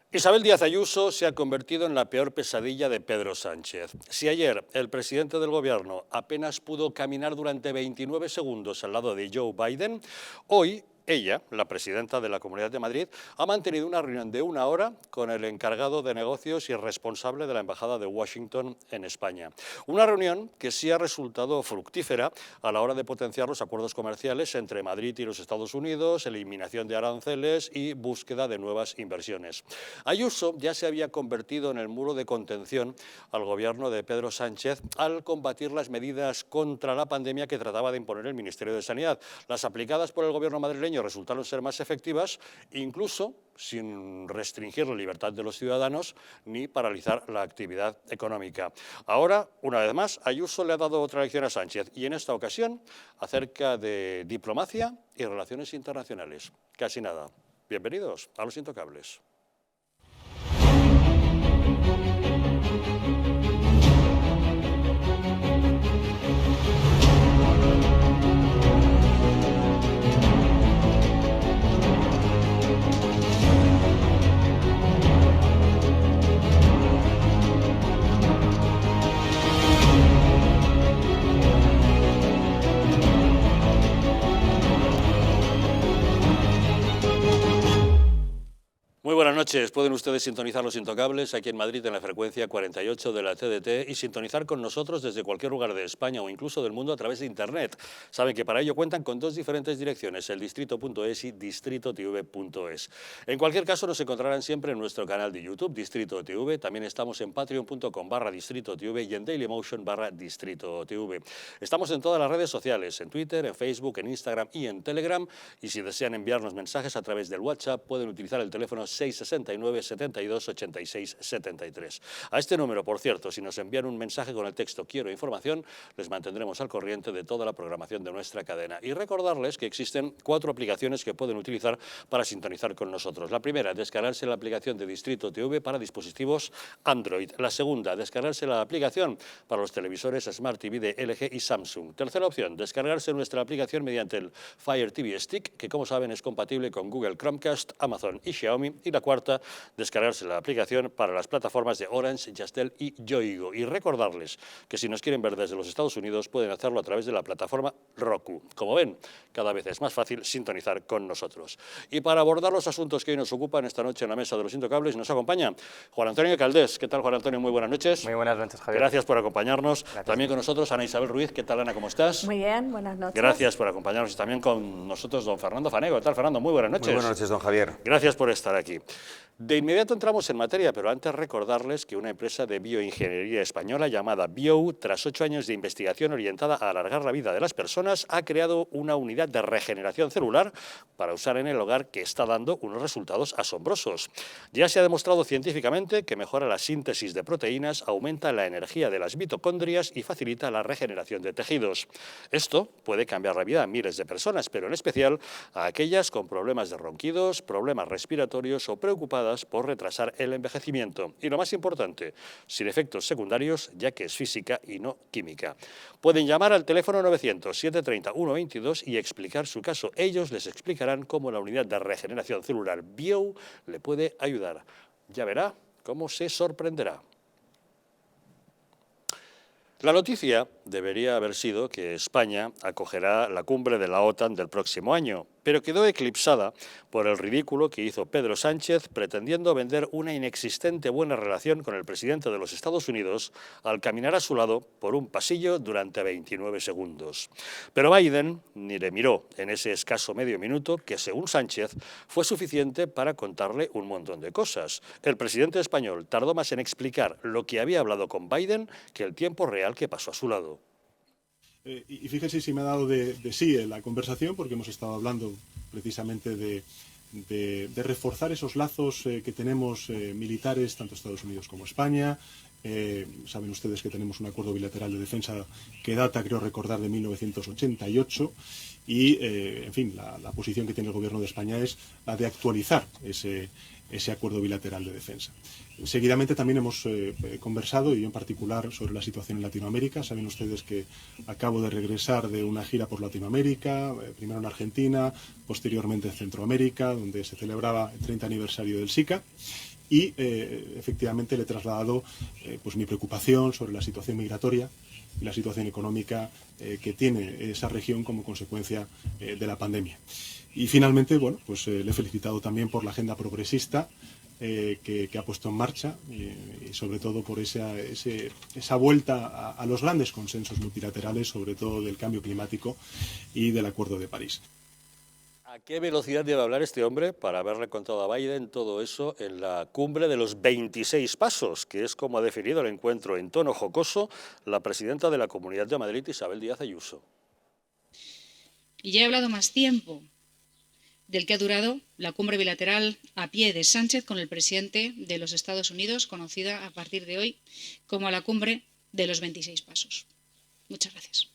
Isabel Díaz Ayuso se ha convertido en la peor pesadilla de Pedro Sánchez. Si ayer el presidente del Gobierno apenas pudo caminar durante 29 segundos al lado de Joe Biden, hoy ella, la presidenta de la Comunidad de Madrid, ha mantenido una reunión de 1 hora con el encargado de negocios y responsable de la Embajada de Washington en España. Una reunión que sí ha resultado fructífera a la hora de potenciar los acuerdos comerciales entre Madrid y los Estados Unidos, eliminación de aranceles y búsqueda de nuevas inversiones. Ayuso ya se había convertido en el muro de contención al gobierno de Pedro Sánchez al combatir las medidas contra la pandemia que trataba de imponer el Ministerio de Sanidad. Las aplicadas por el gobierno madrileño resultaron ser más efectivas, incluso sin restringir la libertad de los ciudadanos ni paralizar la actividad económica. Ahora, una vez más, Ayuso le ha dado otra lección a Sánchez, y en esta ocasión acerca de diplomacia y relaciones internacionales. Casi nada. Bienvenidos a Los Intocables. Muy buenas noches. Pueden ustedes sintonizar Los Intocables aquí en Madrid en la frecuencia 48 de la TDT y sintonizar con nosotros desde cualquier lugar de España o incluso del mundo a través de Internet. Saben que para ello cuentan con dos diferentes direcciones, el distrito.es y distritotv.es. En cualquier caso nos encontrarán siempre en nuestro canal de YouTube, Distrito TV. También estamos en patreon.com/distritotv y en dailymotion/distritotv. Estamos en todas las redes sociales, en Twitter, en Facebook, en Instagram y en Telegram. Y si desean enviarnos mensajes a través del WhatsApp, pueden utilizar el teléfono 669 72 86 73. A este número, por cierto, si nos envían un mensaje con el texto "Quiero información", les mantendremos al corriente de toda la programación de nuestra cadena. Y recordarles que existen 4 aplicaciones que pueden utilizar para sintonizar con nosotros. La primera, descargarse la aplicación de Distrito TV para dispositivos Android. La segunda, descargarse la aplicación para los televisores Smart TV de LG y Samsung. Tercera opción, descargarse nuestra aplicación mediante el Fire TV Stick, que como saben es compatible con Google Chromecast, Amazon y Xiaomi. Y la cuarta, descargarse la aplicación para las plataformas de Orange, Yastel y Yoigo. Y recordarles que si nos quieren ver desde los Estados Unidos pueden hacerlo a través de la plataforma Roku. Como ven, cada vez es más fácil sintonizar con nosotros. Y para abordar los asuntos que hoy nos ocupan esta noche en la mesa de Los Intocables nos acompaña Juan Antonio Caldés. ¿Qué tal, Juan Antonio? Muy buenas noches. Muy buenas noches, Javier. Gracias por acompañarnos. Gracias. También con nosotros Ana Isabel Ruiz. ¿Qué tal, Ana? ¿Cómo estás? Muy bien, buenas noches. Gracias por acompañarnos. Y también con nosotros don Fernando Fanego. ¿Qué tal, Fernando? Muy buenas noches. Muy buenas noches, don Javier. Gracias por estar aquí. De inmediato entramos en materia, pero antes recordarles que una empresa de bioingeniería española llamada Biou, tras 8 años de investigación orientada a alargar la vida de las personas, ha creado una unidad de regeneración celular para usar en el hogar que está dando unos resultados asombrosos. Ya se ha demostrado científicamente que mejora la síntesis de proteínas, aumenta la energía de las mitocondrias y facilita la regeneración de tejidos. Esto puede cambiar la vida a miles de personas, pero en especial a aquellas con problemas de ronquidos, problemas respiratorios o preocupadas por retrasar el envejecimiento. Y lo más importante, sin efectos secundarios, ya que es física y no química. Pueden llamar al teléfono 900-730-122 y explicar su caso. Ellos les explicarán cómo la unidad de regeneración celular Biou le puede ayudar. Ya verá cómo se sorprenderá. La noticia debería haber sido que España acogerá la cumbre de la OTAN del próximo año, pero quedó eclipsada por el ridículo que hizo Pedro Sánchez pretendiendo vender una inexistente buena relación con el presidente de los Estados Unidos al caminar a su lado por un pasillo durante 29 segundos. Pero Biden ni le miró en ese escaso medio minuto que, según Sánchez, fue suficiente para contarle un montón de cosas. El presidente español tardó más en explicar lo que había hablado con Biden que el tiempo real que pasó a su lado. Y fíjense si me ha dado de sí en la conversación, porque hemos estado hablando precisamente de reforzar esos lazos que tenemos militares, tanto Estados Unidos como España. Saben ustedes que tenemos un acuerdo bilateral de defensa que data, creo recordar, de 1988. Y, en fin, la posición que tiene el Gobierno de España es la de actualizar ese acuerdo bilateral de defensa. Seguidamente también hemos conversado, y yo en particular, sobre la situación en Latinoamérica. Saben ustedes que acabo de regresar de una gira por Latinoamérica, primero en Argentina, posteriormente en Centroamérica, donde se celebraba el 30 aniversario del SICA. y efectivamente le he trasladado pues mi preocupación sobre la situación migratoria y la situación económica que tiene esa región como consecuencia de la pandemia. Y finalmente, bueno, pues le he felicitado también por la agenda progresista que ha puesto en marcha y sobre todo por esa vuelta a los grandes consensos multilaterales, sobre todo del cambio climático y del Acuerdo de París. ¿A qué velocidad debe hablar este hombre para haberle contado a Biden todo eso en la cumbre de los 26 pasos, que es como ha definido el encuentro en tono jocoso la presidenta de la Comunidad de Madrid, Isabel Díaz Ayuso? Y ya he hablado más tiempo del que ha durado la cumbre bilateral a pie de Sánchez con el presidente de los Estados Unidos, conocida a partir de hoy como la cumbre de los 26 pasos. Muchas gracias.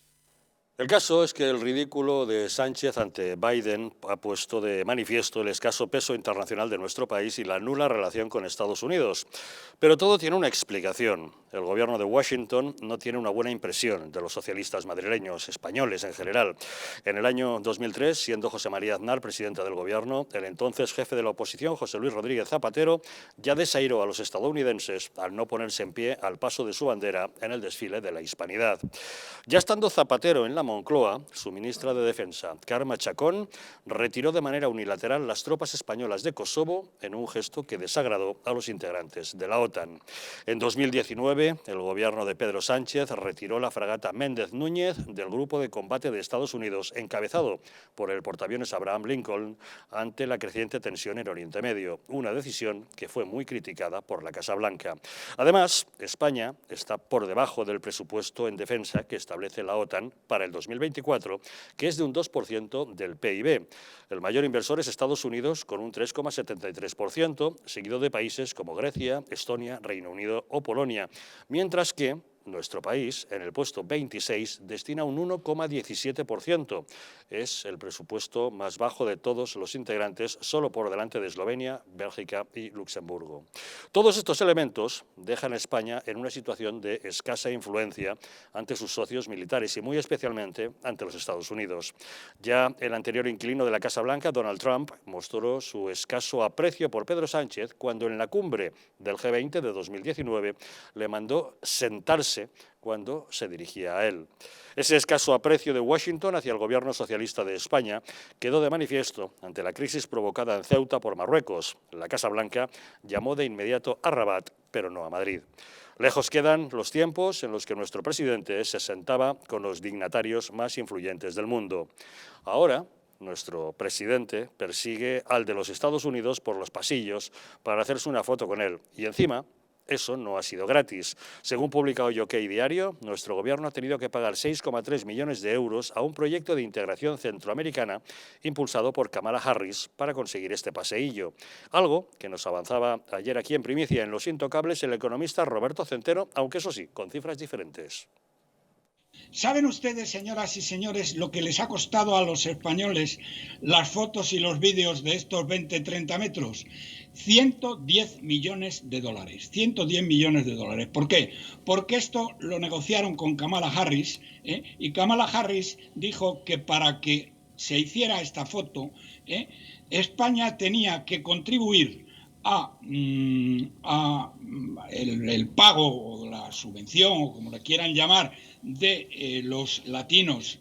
El caso es que el ridículo de Sánchez ante Biden ha puesto de manifiesto el escaso peso internacional de nuestro país y la nula relación con Estados Unidos. Pero todo tiene una explicación. El gobierno de Washington no tiene una buena impresión de los socialistas madrileños, españoles en general. En el año 2003, siendo José María Aznar presidente del gobierno, el entonces jefe de la oposición, José Luis Rodríguez Zapatero, ya desairó a los estadounidenses al no ponerse en pie al paso de su bandera en el desfile de la hispanidad. Ya estando Zapatero en la Moncloa, su ministra de Defensa, Carme Chacón, retiró de manera unilateral las tropas españolas de Kosovo en un gesto que desagradó a los integrantes de la OTAN. En 2019, el gobierno de Pedro Sánchez retiró la fragata Méndez Núñez del grupo de combate de Estados Unidos, encabezado por el portaaviones Abraham Lincoln, ante la creciente tensión en Oriente Medio, una decisión que fue muy criticada por la Casa Blanca. Además, España está por debajo del presupuesto en defensa que establece la OTAN para el 2024, que es de un 2% del PIB. El mayor inversor es Estados Unidos, con un 3,73%, seguido de países como Grecia, Estonia, Reino Unido o Polonia, mientras que nuestro país, en el puesto 26, destina un 1,17%. Es el presupuesto más bajo de todos los integrantes, solo por delante de Eslovenia, Bélgica y Luxemburgo. Todos estos elementos dejan a España en una situación de escasa influencia ante sus socios militares y muy especialmente ante los Estados Unidos. Ya el anterior inquilino de la Casa Blanca, Donald Trump, mostró su escaso aprecio por Pedro Sánchez cuando en la cumbre del G20 de 2019 le mandó sentarse cuando se dirigía a él. Ese escaso aprecio de Washington hacia el gobierno socialista de España quedó de manifiesto ante la crisis provocada en Ceuta por Marruecos. La Casa Blanca llamó de inmediato a Rabat, pero no a Madrid. Lejos quedan los tiempos en los que nuestro presidente se sentaba con los dignatarios más influyentes del mundo. Ahora, nuestro presidente persigue al de los Estados Unidos por los pasillos para hacerse una foto con él. Y encima, eso no ha sido gratis. Según publica hoy OK Diario, nuestro gobierno ha tenido que pagar 6,3 millones de euros a un proyecto de integración centroamericana impulsado por Kamala Harris para conseguir este paseillo. Algo que nos avanzaba ayer aquí en primicia en Los Intocables el economista Roberto Centeno, aunque eso sí, con cifras diferentes. ¿Saben ustedes, señoras y señores, lo que les ha costado a los españoles las fotos y los vídeos de estos 20-30 metros? 110 millones de dólares. 110 millones de dólares. ¿Por qué? Porque esto lo negociaron con Kamala Harris, y Kamala Harris dijo que para que se hiciera esta foto, España tenía que contribuir el pago o la subvención, o como le quieran llamar, de los latinos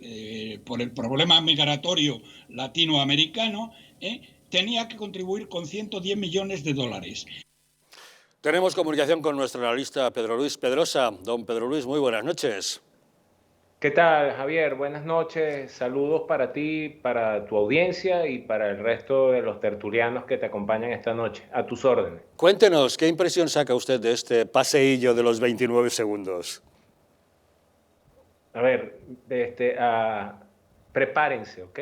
por el problema migratorio latinoamericano, tenía que contribuir con 110 millones de dólares. Tenemos comunicación con nuestro analista Pedro Luis Pedrosa. Don Pedro Luis, muy buenas noches. ¿Qué tal, Javier? Buenas noches. Saludos para ti, para tu audiencia y para el resto de los tertulianos que te acompañan esta noche. A tus órdenes. Cuéntenos, ¿qué impresión saca usted de este paseillo de los 29 segundos? A ver, prepárense, ¿ok?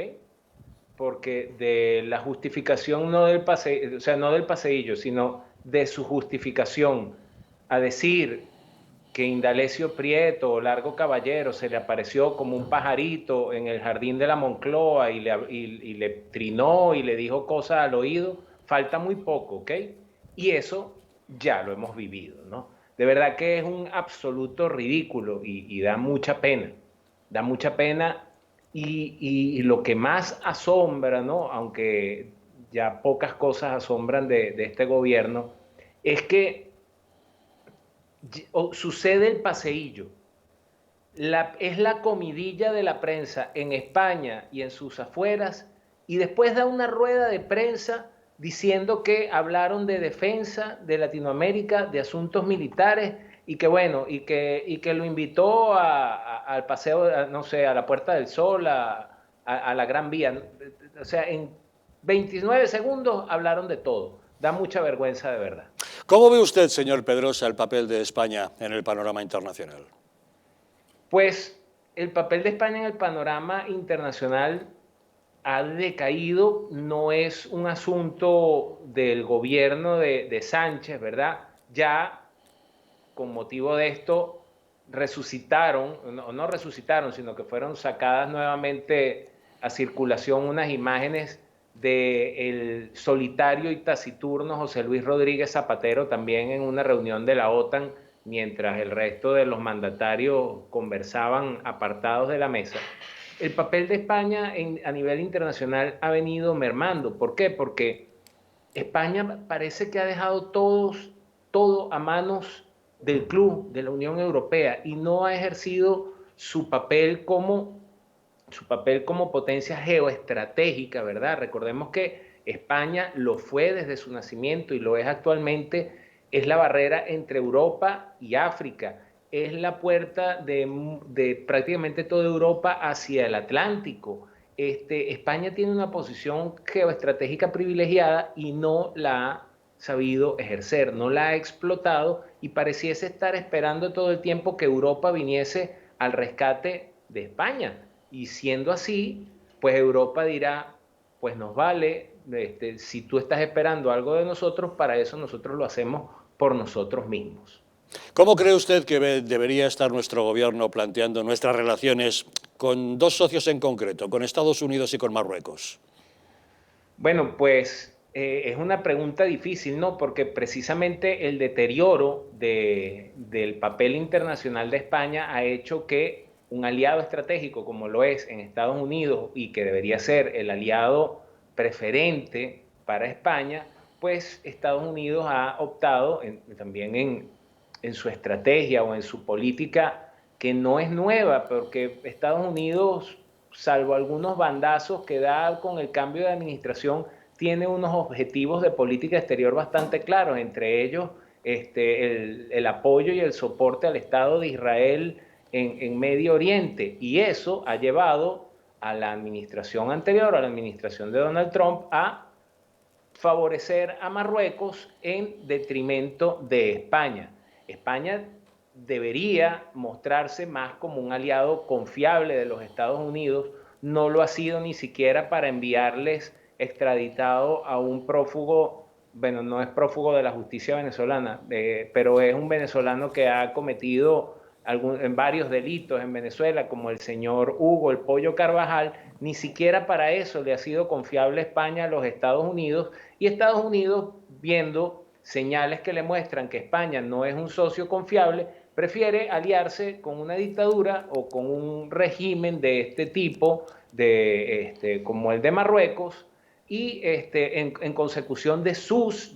Porque de la justificación, no del paseillo, sino de su justificación a decir que Indalecio Prieto o Largo Caballero se le apareció como un pajarito en el jardín de la Moncloa y le trinó y le dijo cosas al oído, falta muy poco, ¿ok? Y eso ya lo hemos vivido, ¿no? De verdad que es un absoluto ridículo y da mucha pena. Da mucha pena y lo que más asombra, ¿no? Aunque ya pocas cosas asombran de este gobierno, es que sucede el paseillo. Es la comidilla de la prensa en España y en sus afueras, y después da una rueda de prensa diciendo que hablaron de defensa de Latinoamérica, de asuntos militares, y que bueno, y que lo invitó al paseo, no sé, a la Puerta del Sol, a la Gran Vía. O sea, en 29 segundos hablaron de todo. Da mucha vergüenza, de verdad. ¿Cómo ve usted, señor Pedrosa, el papel de España en el panorama internacional? Pues el papel de España en el panorama internacional ha decaído, no es un asunto del gobierno de Sánchez, ¿verdad? Ya con motivo de esto resucitaron, no resucitaron, sino que fueron sacadas nuevamente a circulación unas imágenes del solitario y taciturno José Luis Rodríguez Zapatero, también en una reunión de la OTAN, mientras el resto de los mandatarios conversaban apartados de la mesa. El papel de España a nivel internacional ha venido mermando. ¿Por qué? Porque España parece que ha dejado todo a manos del club, de la Unión Europea, y no ha ejercido su papel como potencia geoestratégica, ¿verdad? Recordemos que España lo fue desde su nacimiento y lo es actualmente, es la barrera entre Europa y África, es la puerta de prácticamente toda Europa hacia el Atlántico. España tiene una posición geoestratégica privilegiada y no la ha sabido ejercer, no la ha explotado, y pareciese estar esperando todo el tiempo que Europa viniese al rescate de España. Y siendo así, pues Europa dirá, pues nos vale, si tú estás esperando algo de nosotros, para eso nosotros lo hacemos por nosotros mismos. ¿Cómo cree usted que debería estar nuestro gobierno planteando nuestras relaciones con dos socios en concreto, con Estados Unidos y con Marruecos? Bueno, pues es una pregunta difícil, ¿no? Porque precisamente el deterioro del papel internacional de España ha hecho que un aliado estratégico como lo es en Estados Unidos, y que debería ser el aliado preferente para España, pues Estados Unidos ha optado también en su estrategia o en su política, que no es nueva, porque Estados Unidos, salvo algunos bandazos que da con el cambio de administración, tiene unos objetivos de política exterior bastante claros, entre ellos el apoyo y el soporte al Estado de Israel en Medio Oriente, y eso ha llevado a la administración anterior, a la administración de Donald Trump, a favorecer a Marruecos en detrimento de España. España debería mostrarse más como un aliado confiable de los Estados Unidos, no lo ha sido ni siquiera para enviarles extraditado a un prófugo, bueno, no es prófugo de la justicia venezolana, pero es un venezolano que ha cometido en varios delitos en Venezuela, como el señor Hugo el Pollo Carvajal. Ni siquiera para eso le ha sido confiable España a los Estados Unidos, y Estados Unidos, viendo señales que le muestran que España no es un socio confiable, prefiere aliarse con una dictadura o con un régimen de este tipo, como el de Marruecos, y en consecución de sus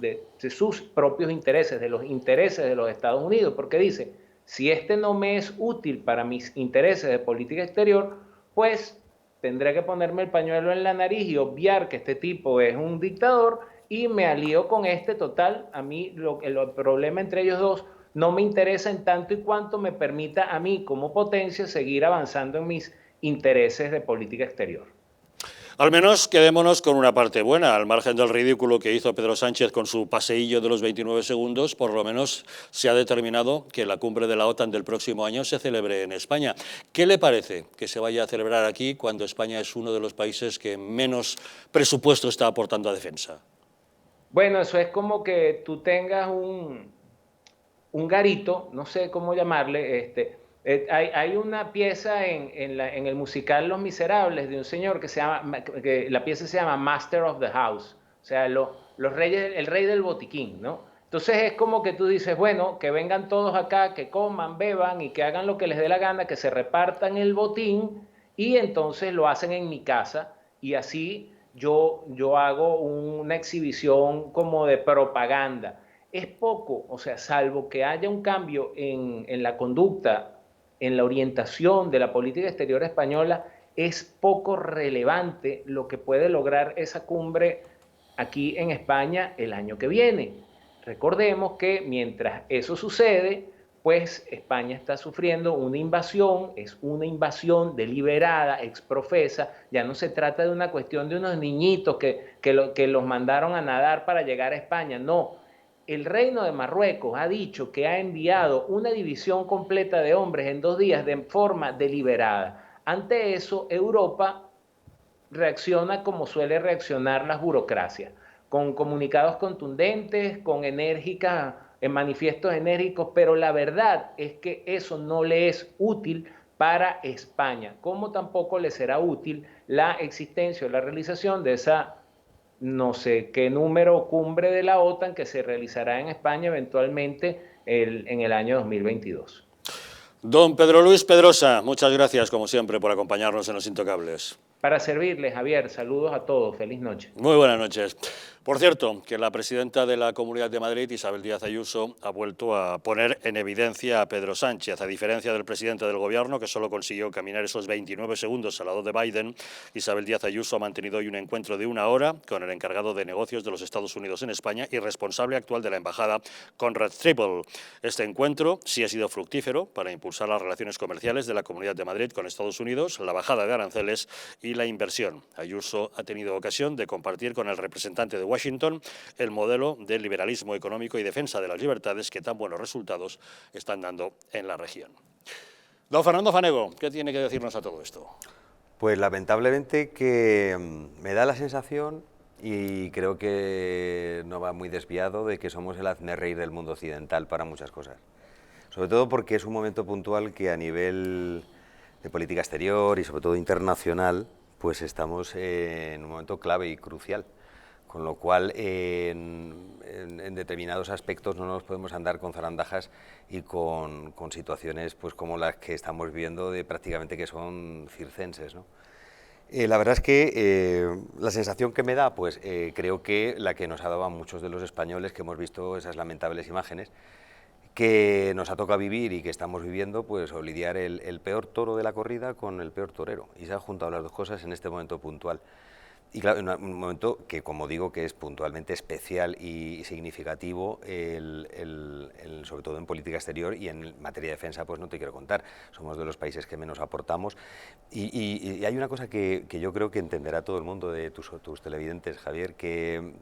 propios intereses, de los intereses de los Estados Unidos, porque dice, si no me es útil para mis intereses de política exterior, pues tendré que ponerme el pañuelo en la nariz y obviar que este tipo es un dictador, y me alío con total. A mí el problema entre ellos dos no me interesa en tanto y cuanto me permita a mí como potencia seguir avanzando en mis intereses de política exterior. Al menos quedémonos con una parte buena. Al margen del ridículo que hizo Pedro Sánchez con su paseillo de los 29 segundos, por lo menos se ha determinado que la cumbre de la OTAN del próximo año se celebre en España. ¿Qué le parece que se vaya a celebrar aquí cuando España es uno de los países que menos presupuesto está aportando a defensa? Bueno, eso es como que tú tengas un garito, no sé cómo llamarle, hay una pieza en el musical Los Miserables de un señor que la pieza se llama Master of the House, o sea, el rey del botiquín, ¿no? Entonces es como que tú dices, bueno, que vengan todos acá, que coman, beban y que hagan lo que les dé la gana, que se repartan el botín, y entonces lo hacen en mi casa, y así yo hago una exhibición como de propaganda. es poco, o sea, salvo que haya un cambio en la conducta, en la orientación de la política exterior española, es poco relevante lo que puede lograr esa cumbre aquí en España el año que viene. Recordemos que mientras eso sucede, pues España está sufriendo una invasión, es una invasión deliberada, exprofesa, ya no se trata de una cuestión de unos niñitos que los mandaron a nadar para llegar a España, no. El Reino de Marruecos ha dicho que ha enviado una división completa de hombres en 2 días de forma deliberada. Ante eso, Europa reacciona como suele reaccionar las burocracias, con comunicados contundentes, con manifiestos enérgicos, pero la verdad es que eso no le es útil para España, como tampoco le será útil la existencia o la realización de esa no sé qué número cumbre de la OTAN que se realizará en España eventualmente en el año 2022. Don Pedro Luis Pedrosa, muchas gracias como siempre por acompañarnos en Los Intocables. Para servirles, Javier, saludos a todos, feliz noche. Muy buenas noches. Por cierto, que la presidenta de la Comunidad de Madrid, Isabel Díaz Ayuso, ha vuelto a poner en evidencia a Pedro Sánchez. A diferencia del presidente del Gobierno, que solo consiguió caminar esos 29 segundos al lado de Biden, Isabel Díaz Ayuso ha mantenido hoy un encuentro de 1 hora con el encargado de negocios de los Estados Unidos en España y responsable actual de la embajada, Conrad Tribble. Este encuentro sí ha sido fructífero para impulsar las relaciones comerciales de la Comunidad de Madrid con Estados Unidos, la bajada de aranceles y la inversión. Ayuso ha tenido ocasión de compartir con el representante de Washington el modelo de liberalismo económico y defensa de las libertades que tan buenos resultados están dando en la región. Don Fernando Fanego, ¿qué tiene que decirnos a todo esto? Pues lamentablemente que me da la sensación, y creo que no va muy desviado, de que somos el hazmerreír del mundo occidental para muchas cosas. Sobre todo porque es un momento puntual que a nivel de política exterior y sobre todo internacional, pues estamos en un momento clave y crucial. Con lo cual, en determinados aspectos no nos podemos andar con zarandajas y con situaciones pues como las que estamos viendo, de prácticamente que son circenses, ¿no? La verdad es que la sensación que me da, pues creo que la que nos ha dado a muchos de los españoles que hemos visto esas lamentables imágenes, que nos ha tocado vivir y que estamos viviendo, pues o lidiar el peor toro de la corrida con el peor torero. Y se han juntado las dos cosas en este momento puntual. Y claro, en un momento que, como digo, que es puntualmente especial y significativo, sobre todo en política exterior y en materia de defensa, pues no te quiero contar. Somos de los países que menos aportamos. Y hay una cosa que yo creo que entenderá todo el mundo de tus televidentes, Javier, que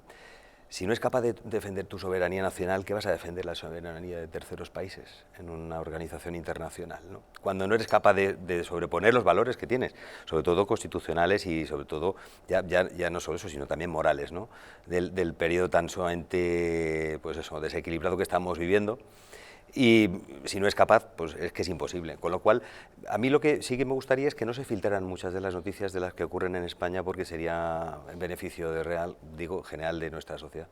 si no es capaz de defender tu soberanía nacional, ¿qué vas a defender la soberanía de terceros países en una organización internacional, ¿no? Cuando no eres capaz de sobreponer los valores que tienes, sobre todo constitucionales y sobre todo, ya no solo eso, sino también morales, ¿no? Del periodo tan sumamente, pues eso, desequilibrado que estamos viviendo. Y si no es capaz, pues es que es imposible. Con lo cual, a mí lo que sí que me gustaría es que no se filtraran muchas de las noticias de las que ocurren en España, porque sería en beneficio general de nuestra sociedad.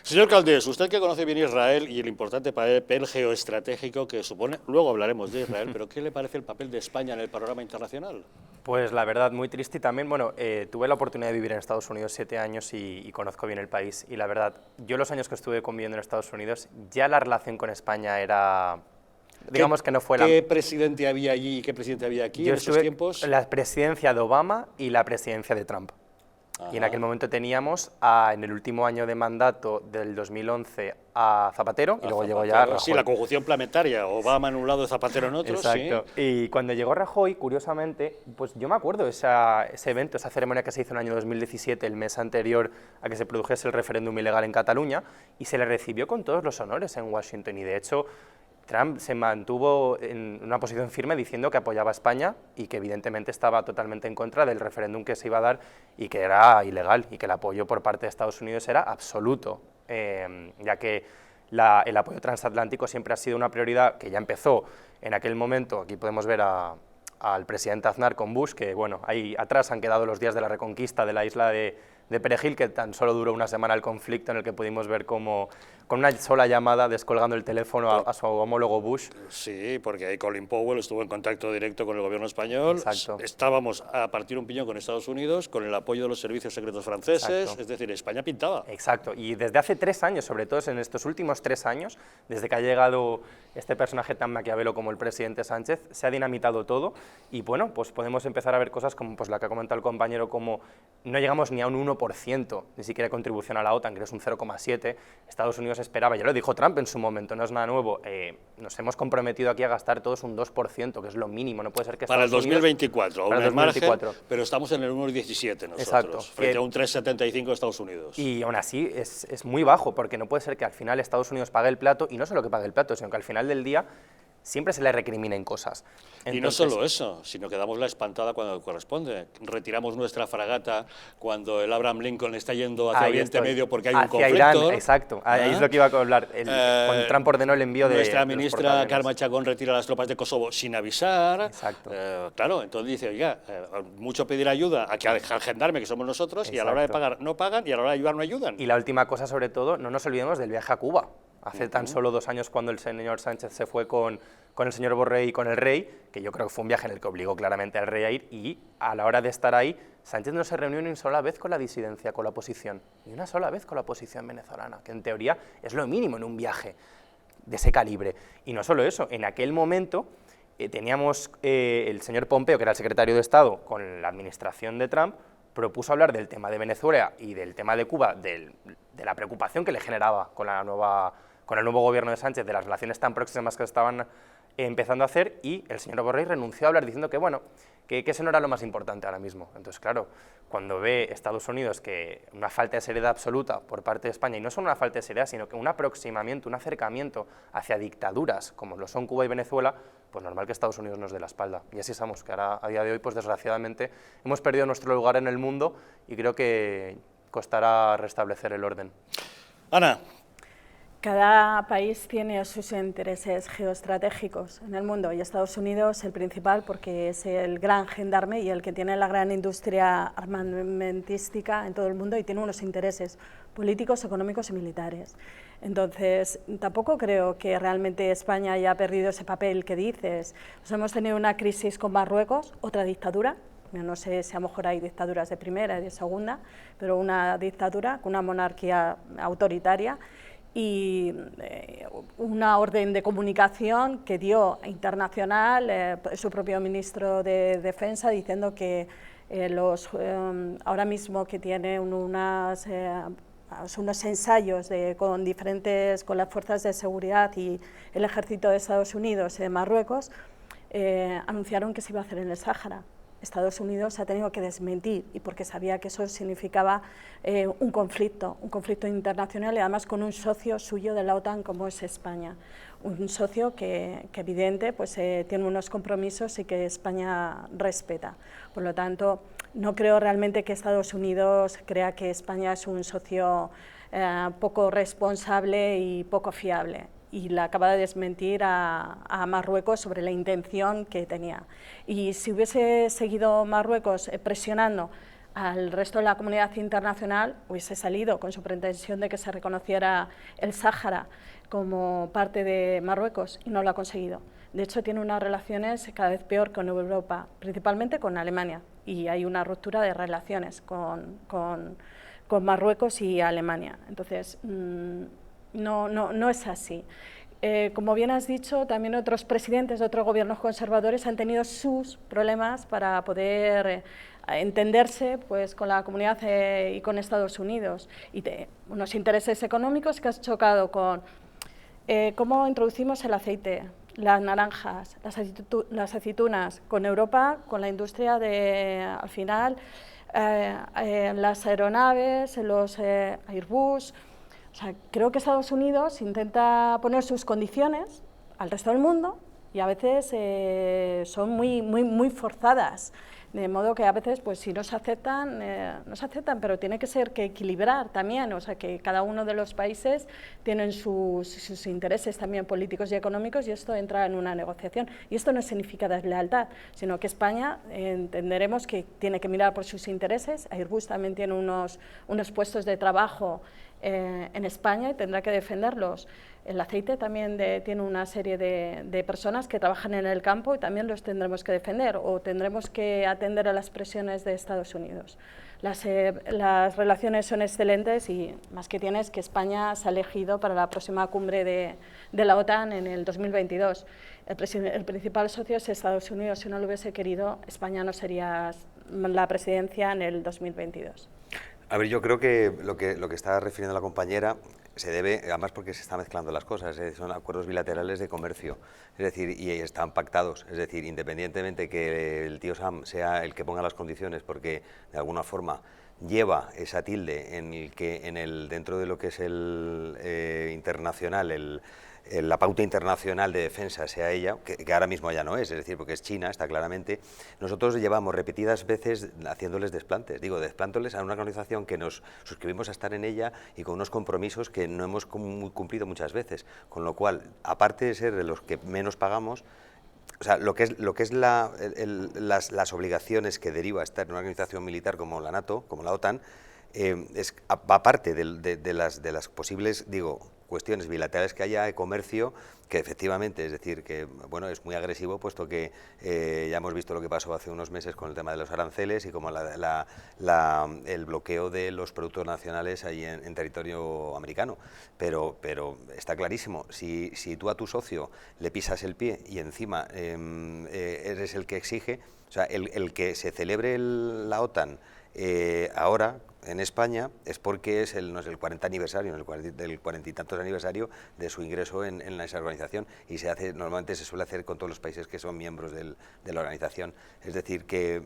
Señor Caldés, usted que conoce bien Israel y el importante papel geoestratégico que supone, luego hablaremos de Israel, pero ¿qué le parece el papel de España en el panorama internacional? Pues la verdad, muy triste y también, bueno, tuve la oportunidad de vivir en Estados Unidos 7 años y conozco bien el país, y la verdad, yo los años que estuve conviviendo en Estados Unidos, ya la relación con España era, digamos que no fue la... ¿Qué presidente había allí y qué presidente había aquí en esos tiempos? La presidencia de Obama y la presidencia de Trump. Ajá. Y en aquel momento teníamos, en el último año de mandato del 2011, a Zapatero, y luego llegó ya Rajoy. Sí, la conjunción planetaria, Obama en un lado, Zapatero en otro. Exacto. Sí. Y cuando llegó Rajoy, curiosamente, pues yo me acuerdo de ese evento, esa ceremonia que se hizo en el año 2017, el mes anterior a que se produjese el referéndum ilegal en Cataluña, y se le recibió con todos los honores en Washington, y de hecho Trump se mantuvo en una posición firme diciendo que apoyaba a España y que evidentemente estaba totalmente en contra del referéndum que se iba a dar y que era ilegal, y que el apoyo por parte de Estados Unidos era absoluto, ya que el apoyo transatlántico siempre ha sido una prioridad que ya empezó en aquel momento. Aquí podemos ver al presidente Aznar con Bush, que bueno, ahí atrás han quedado los días de la reconquista de la isla de perejil, que tan solo duró una semana el conflicto, en el que pudimos ver cómo, con una sola llamada, descolgando el teléfono a su homólogo Bush. Sí, porque ahí Colin Powell estuvo en contacto directo con el gobierno español. Exacto. Estábamos a partir un piñón con Estados Unidos, con el apoyo de los servicios secretos franceses. Exacto. Es decir, España pintaba. Exacto, y desde hace 3 años, sobre todo en estos últimos 3 años, desde que ha llegado este personaje tan maquiavelo como el presidente Sánchez, se ha dinamitado todo y bueno, pues podemos empezar a ver cosas como pues la que ha comentado el compañero, como no llegamos ni a un 1%, ni siquiera contribución a la OTAN, que es un 0,7%, Estados Unidos esperaba, ya lo dijo Trump en su momento, no es nada nuevo, nos hemos comprometido aquí a gastar todos un 2%, que es lo mínimo, no puede ser que para el Estados 2024, Unidos, para el 2024, margen, pero estamos en el 1,17 nosotros, exacto, frente a un 3,75 de Estados Unidos. Y aún así es muy bajo, porque no puede ser que al final Estados Unidos pague el plato, y no solo que pague el plato, sino que al final del día siempre se le recriminen cosas. Entonces, y no solo eso, sino que damos la espantada cuando corresponde. Retiramos nuestra fragata cuando el Abraham Lincoln está yendo hacia Oriente Medio porque hay un conflicto. Irán, exacto, ahí es lo que iba a hablar. Cuando Trump ordenó el envío de nuestra ministra Karma Chacón retira las tropas de Kosovo sin avisar. Exacto. Claro, entonces dice, oiga, mucho pedir ayuda a que al gendarme, que somos nosotros, exacto, y a la hora de pagar no pagan y a la hora de ayudar no ayudan. Y la última cosa, sobre todo, no nos olvidemos del viaje a Cuba. Hace tan solo 2 años, cuando el señor Sánchez se fue con el señor Borrell y con el rey, que yo creo que fue un viaje en el que obligó claramente al rey a ir, y a la hora de estar ahí, Sánchez no se reunió ni una sola vez con la disidencia, con la oposición, ni una sola vez con la oposición venezolana, que en teoría es lo mínimo en un viaje de ese calibre. Y no solo eso, en aquel momento teníamos el señor Pompeo, que era el secretario de Estado con la administración de Trump, propuso hablar del tema de Venezuela y del tema de Cuba, de la preocupación que le generaba con el nuevo gobierno de Sánchez, de las relaciones tan próximas que estaban empezando a hacer, y el señor Borrell renunció a hablar diciendo que, bueno, que eso no era lo más importante ahora mismo. Entonces, claro, cuando ve Estados Unidos que una falta de seriedad absoluta por parte de España, y no solo una falta de seriedad, sino que un aproximamiento, un acercamiento hacia dictaduras como lo son Cuba y Venezuela, pues normal que Estados Unidos nos dé la espalda. Y así estamos, que ahora, a día de hoy, pues desgraciadamente, hemos perdido nuestro lugar en el mundo y creo que costará restablecer el orden. Ana. Cada país tiene sus intereses geoestratégicos en el mundo y Estados Unidos el principal porque es el gran gendarme y el que tiene la gran industria armamentística en todo el mundo y tiene unos intereses políticos, económicos y militares. Entonces, tampoco creo que realmente España haya perdido ese papel que dices. Pues hemos tenido una crisis con Marruecos, otra dictadura. No sé si a lo mejor hay dictaduras de primera y de segunda, pero una dictadura con una monarquía autoritaria y una orden de comunicación que dio internacional su propio ministro de Defensa diciendo que ahora mismo que tiene unos ensayos con las fuerzas de seguridad y el ejército de Estados Unidos en Marruecos, anunciaron que se iba a hacer en el Sáhara. Estados Unidos ha tenido que desmentir y porque sabía que eso significaba un conflicto internacional y además con un socio suyo de la OTAN como es España, un socio que evidente pues, tiene unos compromisos y que España respeta. Por lo tanto, no creo realmente que Estados Unidos crea que España es un socio poco responsable y poco fiable. Y la acaba de desmentir a Marruecos sobre la intención que tenía. Y si hubiese seguido Marruecos presionando al resto de la comunidad internacional, hubiese salido con su pretensión de que se reconociera el Sáhara como parte de Marruecos y no lo ha conseguido. De hecho, tiene unas relaciones cada vez peor con Europa, principalmente con Alemania, y hay una ruptura de relaciones con Marruecos y Alemania. Entonces, no es así. Como bien has dicho, también otros presidentes de otros gobiernos conservadores han tenido sus problemas para poder entenderse pues, con la comunidad y con Estados Unidos. Y unos intereses económicos que has chocado con cómo introducimos el aceite, las naranjas, las aceitunas, con Europa, con la industria al final, las aeronaves, los Airbus. O sea, creo que Estados Unidos intenta poner sus condiciones al resto del mundo y a veces son muy forzadas. De modo que a veces, pues si no se aceptan, pero tiene que ser que equilibrar también, o sea, que cada uno de los países tienen sus intereses también políticos y económicos, y esto entra en una negociación. Y esto no significa deslealtad, sino que España entenderemos que tiene que mirar por sus intereses. Airbus también tiene unos puestos de trabajo en España y tendrá que defenderlos. El aceite también tiene una serie de personas que trabajan en el campo y también los tendremos que defender, o tendremos que atender a las presiones de Estados Unidos. Las relaciones son excelentes y más que tiene es que España se ha elegido para la próxima cumbre de la OTAN en el 2022. El principal socio es Estados Unidos. Si no lo hubiese querido, España no sería la presidencia en el 2022. A ver, yo creo que lo que está refiriendo la compañera se debe, además porque se están mezclando las cosas, son acuerdos bilaterales de comercio, es decir, y están pactados, es decir, independientemente que el tío Sam sea el que ponga las condiciones, porque de alguna forma lleva esa tilde en el que dentro de lo que es el internacional, la pauta internacional de defensa sea ella, que ahora mismo ya no es decir, porque es China, está claramente. Nosotros llevamos repetidas veces haciéndoles desplantes, desplándoles a una organización que nos suscribimos a estar en ella y con unos compromisos que no hemos cumplido muchas veces, con lo cual, aparte de ser de los que menos pagamos, o sea, lo que es las obligaciones que deriva estar en una organización militar como la NATO, como la OTAN, aparte de las posibles, cuestiones bilaterales que haya de comercio, que efectivamente, es decir, que bueno, es muy agresivo, puesto que ya hemos visto lo que pasó hace unos meses con el tema de los aranceles y como el bloqueo de los productos nacionales ahí en territorio americano. Pero está clarísimo, si tú a tu socio le pisas el pie y encima eres el que exige, o sea, el que se celebre la OTAN ahora en España es porque es el 40 aniversario, el 40 y tantos aniversario de su ingreso en esa organización, y normalmente se suele hacer con todos los países que son miembros de la organización. Es decir, que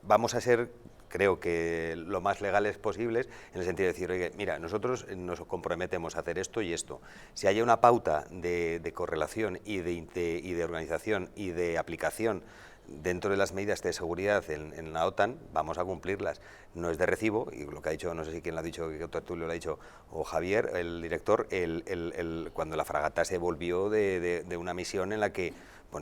vamos a ser, creo que lo más legales posibles, en el sentido de decir, oye, mira, nosotros nos comprometemos a hacer esto y esto. Si hay una pauta de correlación y de organización y de aplicación dentro de las medidas de seguridad en la OTAN, vamos a cumplirlas. No es de recibo, y lo que ha dicho, no sé si quién lo ha dicho, que Tertulio lo ha dicho, o Javier, el director, cuando la fragata se volvió de una misión en la que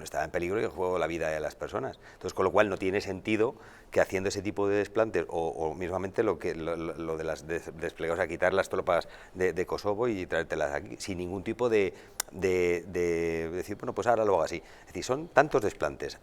estaba en peligro y en juego la vida de las personas. Entonces, con lo cual no tiene sentido que haciendo ese tipo de desplantes, o mismamente lo de las desplegados, a quitar las tropas de Kosovo y traértelas aquí, sin ningún tipo de decir, bueno, pues ahora lo hago así. Es decir, son tantos desplantes,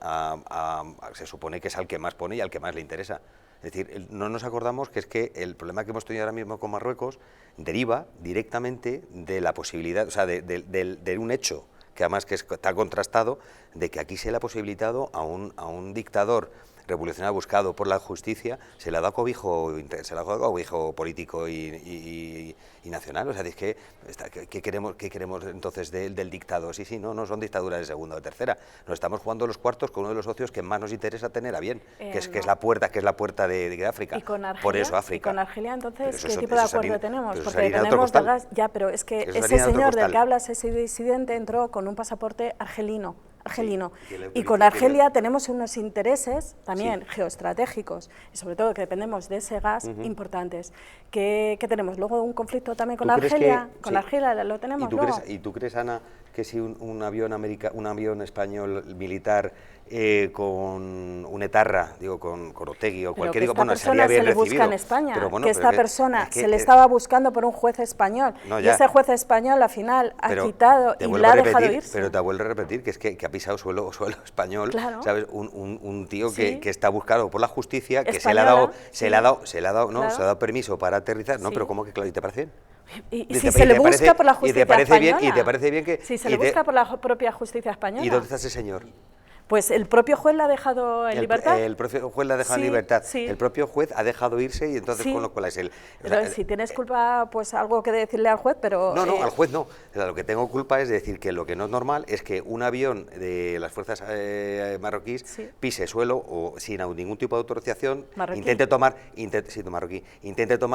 se supone que es al que más pone y al que más le interesa. Es decir, no nos acordamos que es que el problema que hemos tenido ahora mismo con Marruecos deriva directamente de la posibilidad, o sea, de un hecho que además que está contrastado, de que aquí se le ha posibilitado a un dictador revolucionario buscado por la justicia, se le ha dado cobijo político y nacional. O sea, es que ¿qué queremos entonces del dictado? Sí, no son dictaduras de segunda o tercera. Nos estamos jugando los cuartos con uno de los socios que más nos interesa tener a bien, que es la puerta de África. ¿Y con Argelia? Por eso África. ¿Y con Argelia entonces qué tipo de acuerdo tenemos? Porque tenemos pero es que ese señor del que hablas, ese disidente, entró con un pasaporte argelino. Y con Argelia tenemos unos intereses también geoestratégicos, y sobre todo que dependemos de ese gas, importantes. ¿Qué tenemos? Luego un conflicto también con Argelia. Con Argelia lo tenemos luego. ¿Y tú crees, Ana, que si un avión español militar con un etarra, con Otegi o cualquier, sería bien recibido? Se le busca en España, que esta persona se le estaba buscando por un juez español, y ese juez español al final ha quitado y la ha dejado irse. Pero te vuelvo a repetir que es que ha pisado suelo español, claro. ¿Sabes? Un tío que está buscado por la justicia, que se le ha dado permiso para aterrizar, ¿no? Pero ¿cómo que claro, y te parece bien? Y si se le busca por la justicia española. ¿Y te parece bien que...? Si se le busca por la propia justicia española. ¿Y dónde está ese señor? Pues el propio juez la ha dejado en libertad. El propio juez la ha dejado en libertad. Sí. El propio juez ha dejado irse y entonces con lo cual es él. Pero si tienes culpa, pues algo que decirle al juez, pero... No, al juez no. O sea, lo que tengo culpa es decir que lo que no es normal es que un avión de las fuerzas marroquíes pise suelo o sin ningún tipo de autorización, intente tomar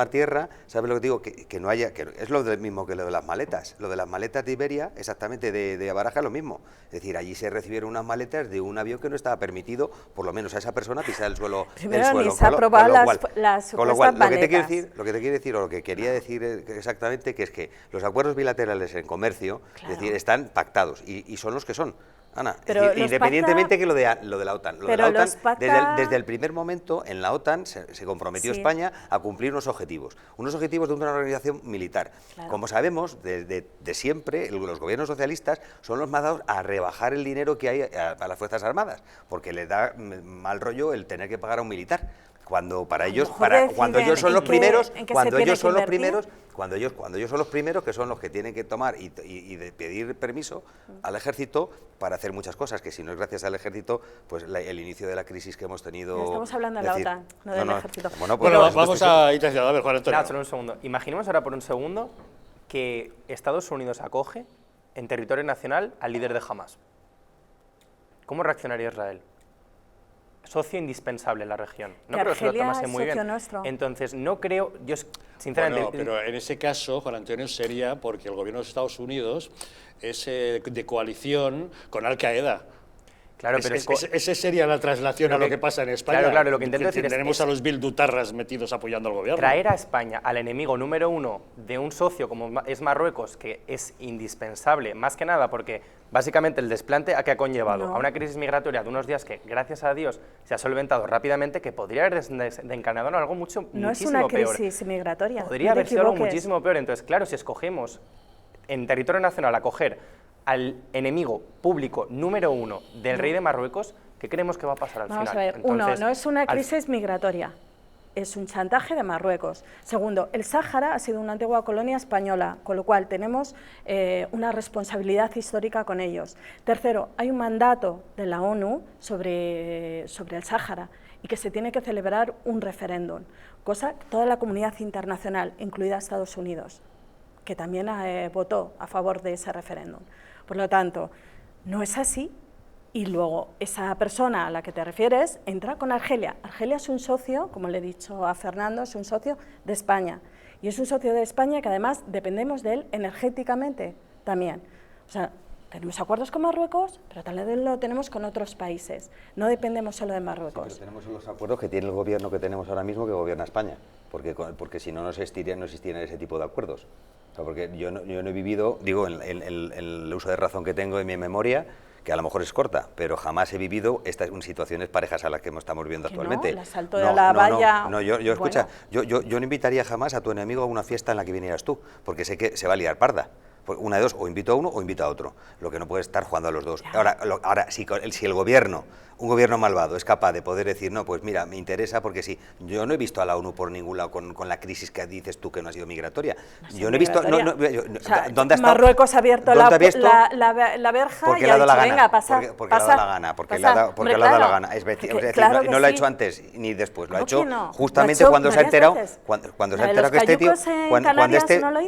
tierra. ¿Sabes lo que digo? Que no haya... que es lo mismo que lo de las maletas. Lo de las maletas de Iberia, exactamente de Baraja, es lo mismo. Es decir, allí se recibieron unas maletas de un avión que no estaba permitido, por lo menos a esa persona, pisar el suelo. Primero ni se ha aprobado las supuestas lo que te quiero decir, o lo que quería decir exactamente, que es que los acuerdos bilaterales en comercio, es decir, están pactados y son los que son. Ana, pero independientemente que lo de la OTAN. Lo de la OTAN, desde el primer momento, en la OTAN se comprometió España a cumplir unos objetivos de una organización militar. Claro. Como sabemos, de siempre, los gobiernos socialistas son los más dados a rebajar el dinero que hay a las Fuerzas Armadas, porque les da mal rollo el tener que pagar a un militar. Cuando para ellos, cuando ellos son los primeros, cuando ellos son los primeros que son los que tienen que tomar y pedir permiso al ejército para hacer muchas cosas, que si no es gracias al ejército, pues el inicio de la crisis que hemos tenido. Estamos hablando de la OTAN, no del ejército. Bueno, vamos a ir hacia, a ver, Juan Antonio. Solo un segundo. Imaginemos ahora por un segundo que Estados Unidos acoge en territorio nacional al líder de Hamas. ¿Cómo reaccionaría Israel? Socio indispensable en la región. No creo que se lo tomase muy bien. Entonces, no creo, yo sinceramente... Bueno, pero en ese caso, Juan Antonio, sería porque el gobierno de Estados Unidos es de coalición con Al-Qaeda. Claro, pero esa sería la traslación a lo que pasa en España. Claro, lo que intento decir tenemos a los bildutarras metidos apoyando al gobierno. Traer a España al enemigo número uno de un socio como es Marruecos, que es indispensable, más que nada porque básicamente el desplante a que ha conllevado a una crisis migratoria de unos días que, gracias a Dios, se ha solventado rápidamente, que podría haber desencadenado en algo muchísimo peor. No es una crisis migratoria. Podría haber sido algo muchísimo peor. Entonces, claro, si escogemos en territorio nacional acoger al enemigo público número uno del rey de Marruecos, ¿qué creemos que va a pasar al final? Vamos a ver, entonces, no es una crisis migratoria, es un chantaje de Marruecos. Segundo, el Sáhara ha sido una antigua colonia española, con lo cual tenemos una responsabilidad histórica con ellos. Tercero, hay un mandato de la ONU sobre el Sáhara y que se tiene que celebrar un referéndum, cosa que toda la comunidad internacional, incluida Estados Unidos, que también votó a favor de ese referéndum. Por lo tanto, no es así. Y luego, esa persona a la que te refieres entra con Argelia. Argelia es un socio, como le he dicho a Fernando, es un socio de España. Y es un socio de España que además dependemos de él energéticamente también. O sea, tenemos acuerdos con Marruecos, pero también lo tenemos con otros países. No dependemos solo de Marruecos. Sí, pero tenemos los acuerdos que tiene el gobierno que tenemos ahora mismo que gobierna España. Porque si no existirían ese tipo de acuerdos. O sea, porque yo no he vivido, digo, en el uso de razón que tengo en mi memoria, que a lo mejor es corta, pero jamás he vivido estas situaciones parejas a las que estamos viviendo actualmente. No, el asalto de la valla... Escucha, yo no invitaría jamás a tu enemigo a una fiesta en la que vinieras tú, porque sé que se va a liar parda. Una de dos, o invito a uno o invito a otro. Lo que no puede estar jugando a los dos. Ahora si el gobierno, un gobierno malvado, es capaz de poder decir, no, pues mira, me interesa porque sí. Yo no he visto a la ONU por ningún lado con la crisis que dices tú que no ha sido migratoria. Yo no he visto... ¿Dónde ha estado? Marruecos ha abierto la verja y ha dicho, venga, pasa. Porque le ha dado la gana, porque le ha dado la gana. Es decir, no lo ha hecho antes ni después, lo ha hecho justamente cuando se ha enterado, cuando se ha enterado que este tío...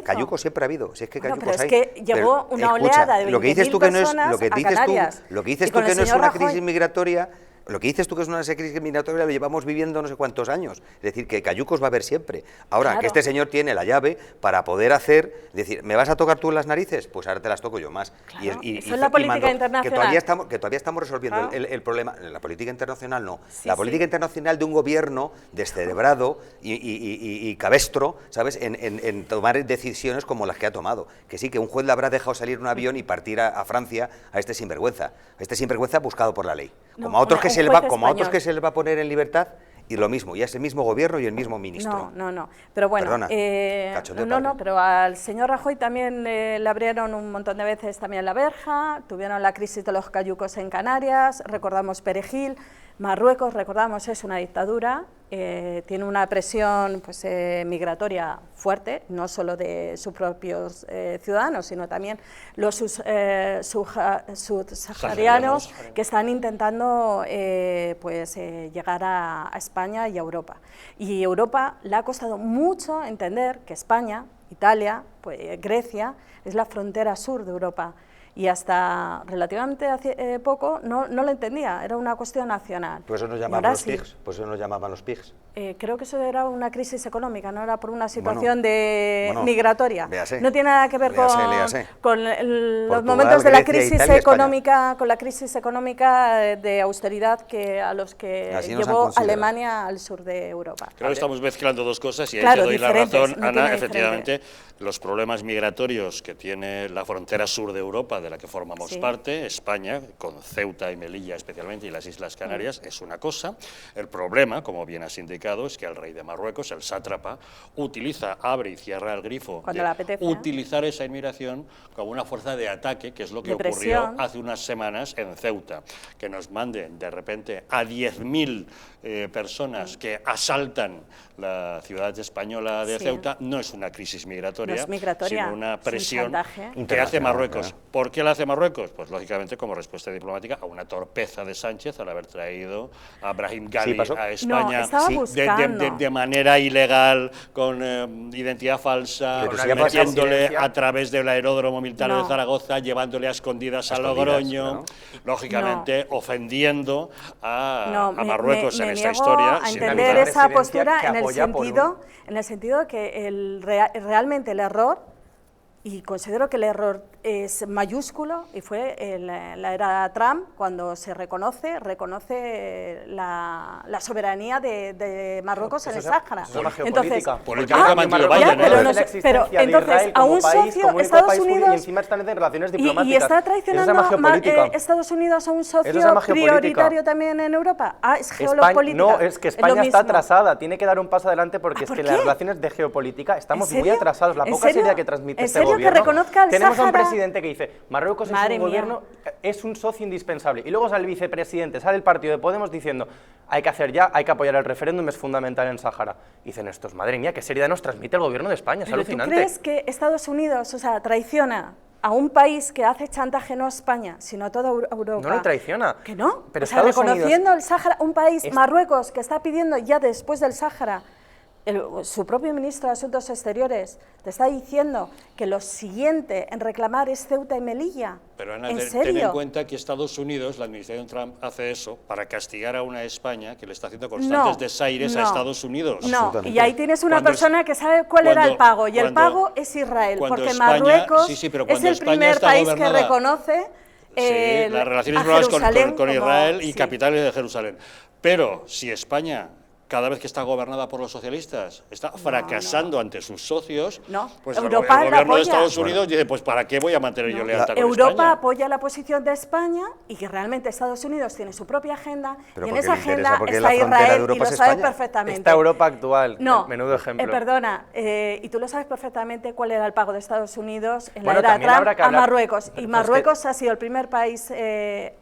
Cayucos siempre ha habido, si es que cayucos hay. Es que llegó una oleada de 20.000 personas a Canarias. Lo que dices tú que no es una crisis migratoria, lo que dices tú que es una crisis migratoria lo llevamos viviendo no sé cuántos años. Es decir, que cayucos va a haber siempre. Ahora, que este señor tiene la llave para poder hacer, decir, ¿me vas a tocar tú las narices? Pues ahora te las toco yo más. Claro, eso es la política internacional. Que todavía estamos resolviendo el problema. La política internacional no. La política internacional de un gobierno descerebrado y cabestro, ¿sabes?, en tomar decisiones como las que ha tomado. Que sí, que un juez le habrá dejado salir un avión y partir a Francia a este sinvergüenza. Este sinvergüenza buscado por la ley. Como a otros que se les va a poner en libertad, y lo mismo, y es el mismo gobierno y el mismo ministro. No, pero bueno, Perdona, pero al señor Rajoy también le abrieron un montón de veces también la verja, tuvieron la crisis de los cayucos en Canarias, recordamos Perejil, Marruecos, recordamos, es una dictadura, tiene una presión migratoria fuerte, no solo de sus propios ciudadanos, sino también los subsaharianos que están intentando llegar a España y a Europa. Y Europa le ha costado mucho entender que España, Italia, Grecia, es la frontera sur de Europa. Y hasta relativamente hace poco no lo entendía, era una cuestión nacional. Por eso nos llamaban los pigs, creo que eso era una crisis económica, no era por una situación migratoria. Véase, no tiene nada que ver léase. con los Portugal, momentos de la Grecia, crisis Italia, económica, con la crisis económica de austeridad a los que Así nos han llevó considerado. Alemania al sur de Europa. Creo que estamos mezclando dos cosas y ahí Claro, te doy la diferentes, razón, no Ana. tiene Efectivamente, los problemas migratorios que tiene la frontera sur de Europa, de la que formamos Sí. parte, España, con Ceuta y Melilla especialmente, y las Islas Canarias, es una cosa. El problema, como bien has indicado, es que el rey de Marruecos, el sátrapa, abre y cierra el grifo Cuando de le apetece. utilizar esa inmigración como una fuerza de ataque, que es lo que De ocurrió presión. hace unas semanas en Ceuta. Que nos manden de repente a 10.000 personas que asaltan la ciudad española de Sí. Ceuta no es una crisis migratoria, No es migratoria, sino una es un presión chantaje que hace internacional, Marruecos. claro. ¿Por qué la hace Marruecos? Pues lógicamente como respuesta diplomática a una torpeza de Sánchez al haber traído a Brahim Ghali pasó. a España No, estaba buscando. de manera ilegal, con identidad falsa, Pero si ya pasó. metiéndole a través del aeródromo militar No. de Zaragoza, llevándole a escondidas a Escondidas, Logroño, claro. lógicamente ofendiendo a No, Marruecos me en esta niego historia. a sin entender duda. esa presidencia postura que en apoya por el sentido que realmente el error, y considero que el error es mayúsculo, y fue en la era Trump, cuando se reconoce la soberanía de Marruecos en el Sáhara. Eso es una Entonces, geopolítica. Políticamente lo ya, vayan, pero ¿no? no sé, pero entonces a un socio, Estados Unidos, y encima están en relaciones y diplomáticas. está Eso traicionando se llama geopolítica. Estados Unidos a un Eso se socio llama geopolítica. prioritario también en Europa. Es España, geopolítica. no, es que lo España está mismo. atrasada, tiene que dar un paso adelante porque es ¿por que qué? las relaciones de geopolítica estamos ¿En muy serio? atrasados. La ¿En poca serio? seriedad que transmite ¿En este serio que gobierno. reconozca el Tenemos a un Sáhara? presidente que dice, Marruecos es Madre un mía. gobierno, es un socio indispensable. Y luego sale el vicepresidente, sale el partido de Podemos diciendo, hay que hacer ya, hay que apoyar el referéndum, es fundamental en Sáhara. Dicen estos, madre mía, qué seriedad nos transmite el gobierno de España, es ¿Pero tú alucinante. crees que Estados Unidos, traiciona a un país que hace chantaje no a España, sino a toda Europa? No lo traiciona. ¿Que no? Pero Reconociendo Estados el Sáhara, un país, Es- Marruecos, que está pidiendo ya después del Sáhara, su propio ministro de Asuntos Exteriores te está diciendo que lo siguiente en reclamar es Ceuta y Melilla. Pero Ana, ¿En ten serio? en cuenta que Estados Unidos, la administración Trump, hace eso para castigar a una España que le está haciendo constantes desaires a Estados Unidos. No, y ahí tienes una Cuando persona que sabe cuál era el pago, y el pago es Israel, cuando porque España- Marruecos sí, sí, pero es cuando el España primer está país que gobernada- reconoce Sí, las relaciones a diplomáticas Jerusalén con como- Israel y sí. capitales de Jerusalén. Pero si España, cada vez que está gobernada por los socialistas, está fracasando ante sus socios, No, pues Europa el la gobierno de apoya. Estados Unidos dice, pues ¿para qué voy a mantener yo lealtad con Europa España? apoya la posición de España y que realmente Estados Unidos tiene su propia agenda, Pero y en porque esa le interesa, agenda porque está la frontera de Israel y Europa lo es sabes España. perfectamente. Esta Europa actual, No, menudo ejemplo. perdona, y tú lo sabes perfectamente cuál era el pago de Estados Unidos en Bueno, la era también Trump habrá que a hablar- Marruecos. pero Y es Marruecos ha sido el primer país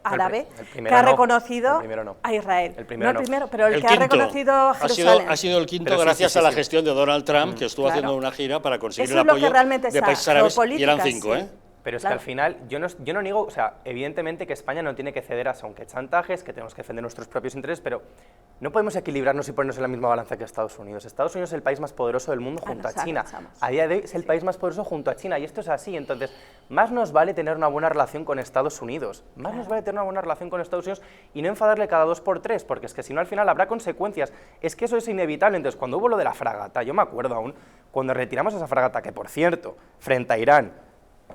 árabe el que primero ha no, reconocido el primero no. a Israel. El primero no el no. primero, pero el El que quinto. ha reconocido Jerusalén. Ha sido el quinto Pero sí, gracias sí, a la sí. gestión de Donald Trump, que estuvo Claro. haciendo una gira para conseguir Eso el es lo que apoyo realmente de está, países árabes, y eran geopolítica, 5, sí. ¿eh? Pero es Claro. que al final, yo no niego, o sea, evidentemente que España no tiene que ceder a aunque chantajes, que tenemos que defender nuestros propios intereses, pero no podemos equilibrarnos y ponernos en la misma balanza que Estados Unidos. Estados Unidos es el país más poderoso del mundo junto a nos China. agachamos. A día de hoy es el país más poderoso junto a China, y esto es así. Entonces, más nos vale tener una buena relación con Estados Unidos, más nos vale tener una buena relación con Estados Unidos y no enfadarle cada 2 por 3, porque es que si no al final habrá consecuencias. Es que eso es inevitable. Entonces, cuando hubo lo de la fragata, yo me acuerdo aún, cuando retiramos esa fragata, que por cierto, frente a Irán,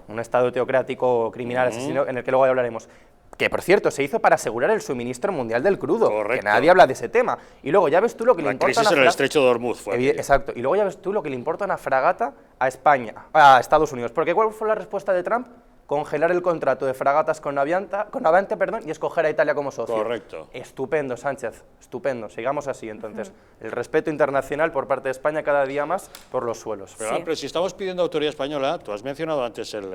un estado teocrático criminal asesino, en el que luego hablaremos, que por cierto se hizo para asegurar el suministro mundial del crudo, Correcto. que nadie habla de ese tema. Y luego ya ves tú lo que le La importa crisis a en el una estrecho de Hormuz fue aquello. Exacto. Y luego ya ves tú lo que le importa una fragata a España, a Estados Unidos. Porque ¿cuál fue la respuesta de Trump? Congelar el contrato de fragatas con Navante, y escoger a Italia como socio. Correcto. Estupendo, Sánchez, estupendo. Sigamos así, entonces. El respeto internacional por parte de España cada día más por los suelos. Pero si estamos pidiendo autoridad española, tú has mencionado antes el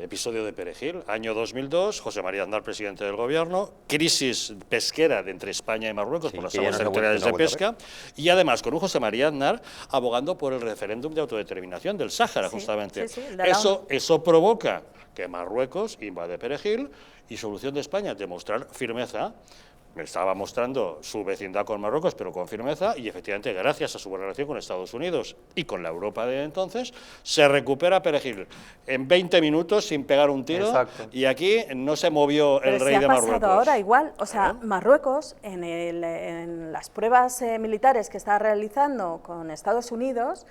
episodio de Perejil, año 2002, José María Aznar, presidente del gobierno, crisis pesquera entre España y Marruecos Sí, por las que ya aguas no se ha territoriales de vuelto a ver. pesca, y además con un José María Aznar abogando por el referéndum de autodeterminación del Sáhara, Sí, justamente. sí, sí, el de la ONU. Eso provoca que Marruecos invade Perejil y solución de España, demostrar firmeza me estaba mostrando su vecindad con Marruecos, pero con firmeza, y efectivamente, gracias a su buena relación con Estados Unidos y con la Europa de entonces, se recupera Perejil en 20 minutos sin pegar un tiro. Exacto. Y aquí no se movió el rey de Marruecos. Pero ha pasado ahora igual, o sea, Marruecos, en las pruebas militares que está realizando con Estados Unidos,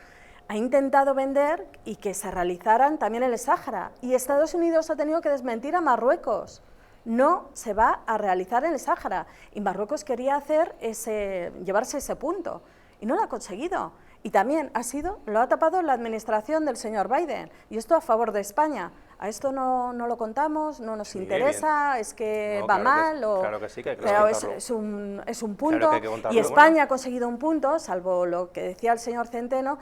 ha intentado vender y que se realizaran también en el Sáhara, y Estados Unidos ha tenido que desmentir a Marruecos. No se va a realizar en el Sáhara, y Marruecos quería llevarse ese punto, y no lo ha conseguido. Y también lo ha tapado la administración del señor Biden, y esto a favor de España. A esto no lo contamos, no nos interesa, es que no, va mal, claro que sí, que hay que pero es un punto, claro que y España ha conseguido un punto, salvo lo que decía el señor Centeno,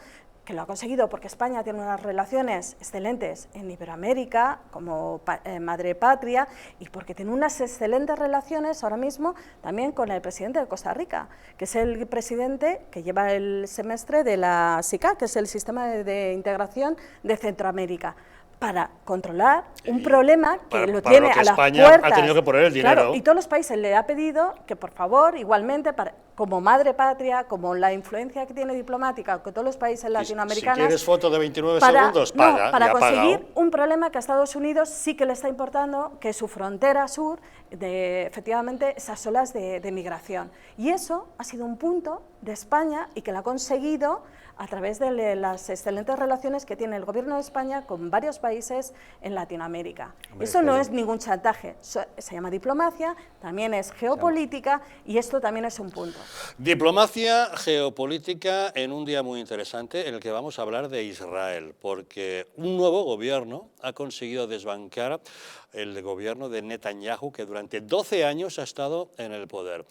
que lo ha conseguido porque España tiene unas relaciones excelentes en Iberoamérica como madre patria, y porque tiene unas excelentes relaciones ahora mismo también con el presidente de Costa Rica, que es el presidente que lleva el semestre de la SICA, que es el Sistema de Integración de Centroamérica, para controlar un problema que lo tiene a las España puertas. Ha tenido que poner el dinero. Claro, y todos los países le ha pedido que, por favor, igualmente, como madre patria, como la influencia que tiene diplomática con todos los países latinoamericanos... Si quieres foto de 29 segundos, para conseguir un problema que a Estados Unidos sí que le está importando, que su frontera sur, efectivamente, esas olas de migración. Y eso ha sido un punto de España y que lo ha conseguido a través de las excelentes relaciones que tiene el Gobierno de España con varios países en Latinoamérica. Eso no es ningún chantaje, se llama diplomacia, también es geopolítica, y esto también es un punto. Diplomacia, geopolítica, en un día muy interesante en el que vamos a hablar de Israel, porque un nuevo gobierno ha conseguido desbancar el gobierno de Netanyahu, que durante 12 años ha estado en el poder.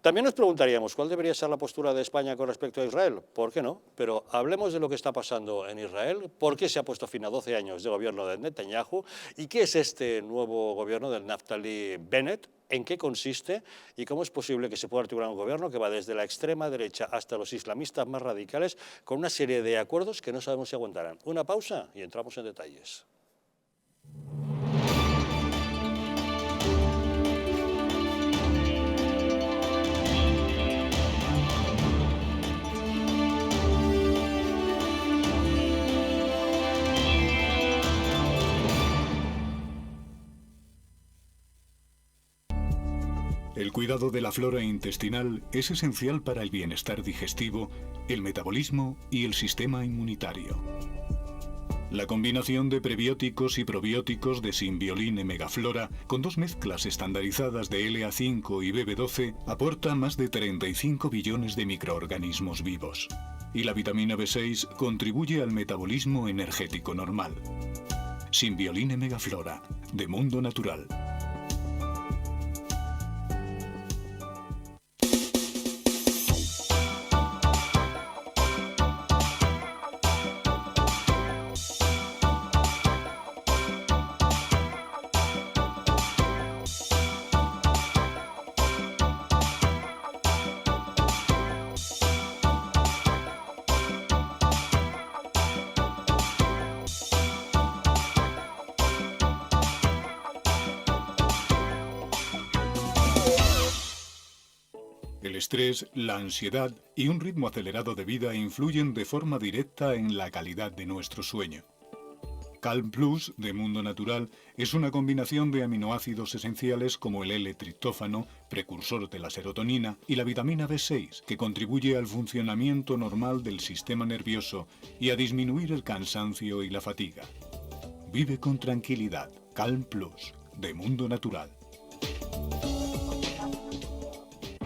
También nos preguntaríamos cuál debería ser la postura de España con respecto a Israel. ¿Por qué no? Pero hablemos de lo que está pasando en Israel, por qué se ha puesto fin a 12 años de gobierno de Netanyahu y qué es este nuevo gobierno del Naftali Bennett, en qué consiste y cómo es posible que se pueda articular un gobierno que va desde la extrema derecha hasta los islamistas más radicales con una serie de acuerdos que no sabemos si aguantarán. Una pausa y entramos en detalles. El cuidado de la flora intestinal es esencial para el bienestar digestivo, el metabolismo y el sistema inmunitario. La combinación de prebióticos y probióticos de Symbioline Megaflora, con 2 mezclas estandarizadas de LA5 y BB12, aporta más de 35 billones de microorganismos vivos. Y la vitamina B6 contribuye al metabolismo energético normal. Symbioline Megaflora, de Mundo Natural. El estrés, la ansiedad y un ritmo acelerado de vida influyen de forma directa en la calidad de nuestro sueño. Calm Plus, de Mundo Natural, es una combinación de aminoácidos esenciales como el L-triptófano, precursor de la serotonina, y la vitamina B6, que contribuye al funcionamiento normal del sistema nervioso y a disminuir el cansancio y la fatiga. Vive con tranquilidad. Calm Plus, de Mundo Natural.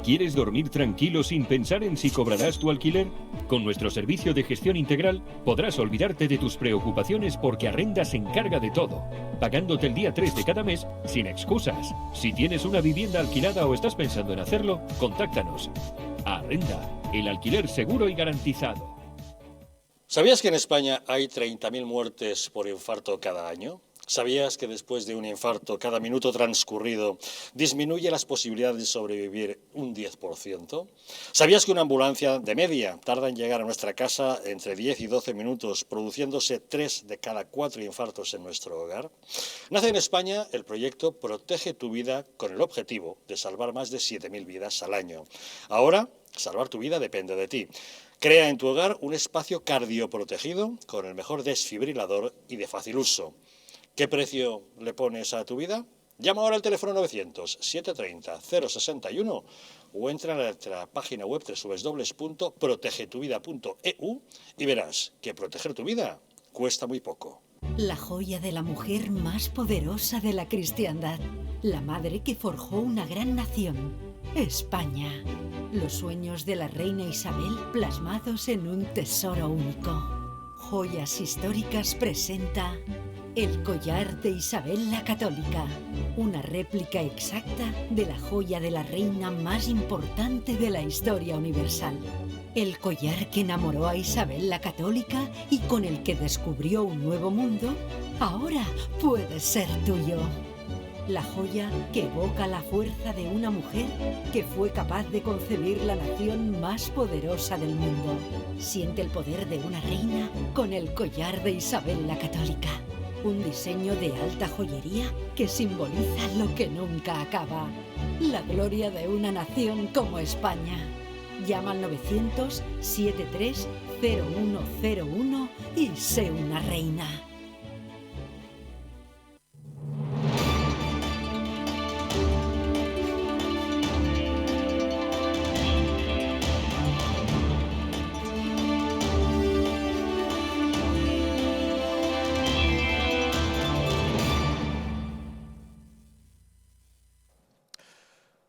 ¿Quieres dormir tranquilo sin pensar en si cobrarás tu alquiler? Con nuestro servicio de gestión integral podrás olvidarte de tus preocupaciones porque Arrenda se encarga de todo, pagándote el día 3 de cada mes sin excusas. Si tienes una vivienda alquilada o estás pensando en hacerlo, contáctanos. Arrenda, el alquiler seguro y garantizado. ¿Sabías que en España hay 30.000 muertes por infarto cada año? ¿Sabías que después de un infarto, cada minuto transcurrido disminuye las posibilidades de sobrevivir un 10%? ¿Sabías que una ambulancia de media tarda en llegar a nuestra casa entre 10 y 12 minutos, produciéndose 3 de cada 4 infartos en nuestro hogar? Nace en España el proyecto Protege tu vida con el objetivo de salvar más de 7.000 vidas al año. Ahora, salvar tu vida depende de ti. Crea en tu hogar un espacio cardioprotegido con el mejor desfibrilador y de fácil uso. ¿Qué precio le pones a tu vida? Llama ahora al teléfono 900-730-061 o entra en nuestra página web www.protegetuvida.eu y verás que proteger tu vida cuesta muy poco. La joya de la mujer más poderosa de la cristiandad, la madre que forjó una gran nación, España. Los sueños de la reina Isabel plasmados en un tesoro único. Joyas Históricas presenta el collar de Isabel la Católica, una réplica exacta de la joya de la reina más importante de la historia universal. El collar que enamoró a Isabel la Católica y con el que descubrió un nuevo mundo, ahora puede ser tuyo. La joya que evoca la fuerza de una mujer que fue capaz de concebir la nación más poderosa del mundo. Siente el poder de una reina con el collar de Isabel la Católica. Un diseño de alta joyería que simboliza lo que nunca acaba. La gloria de una nación como España. Llama al 900-73-0101 y sé una reina.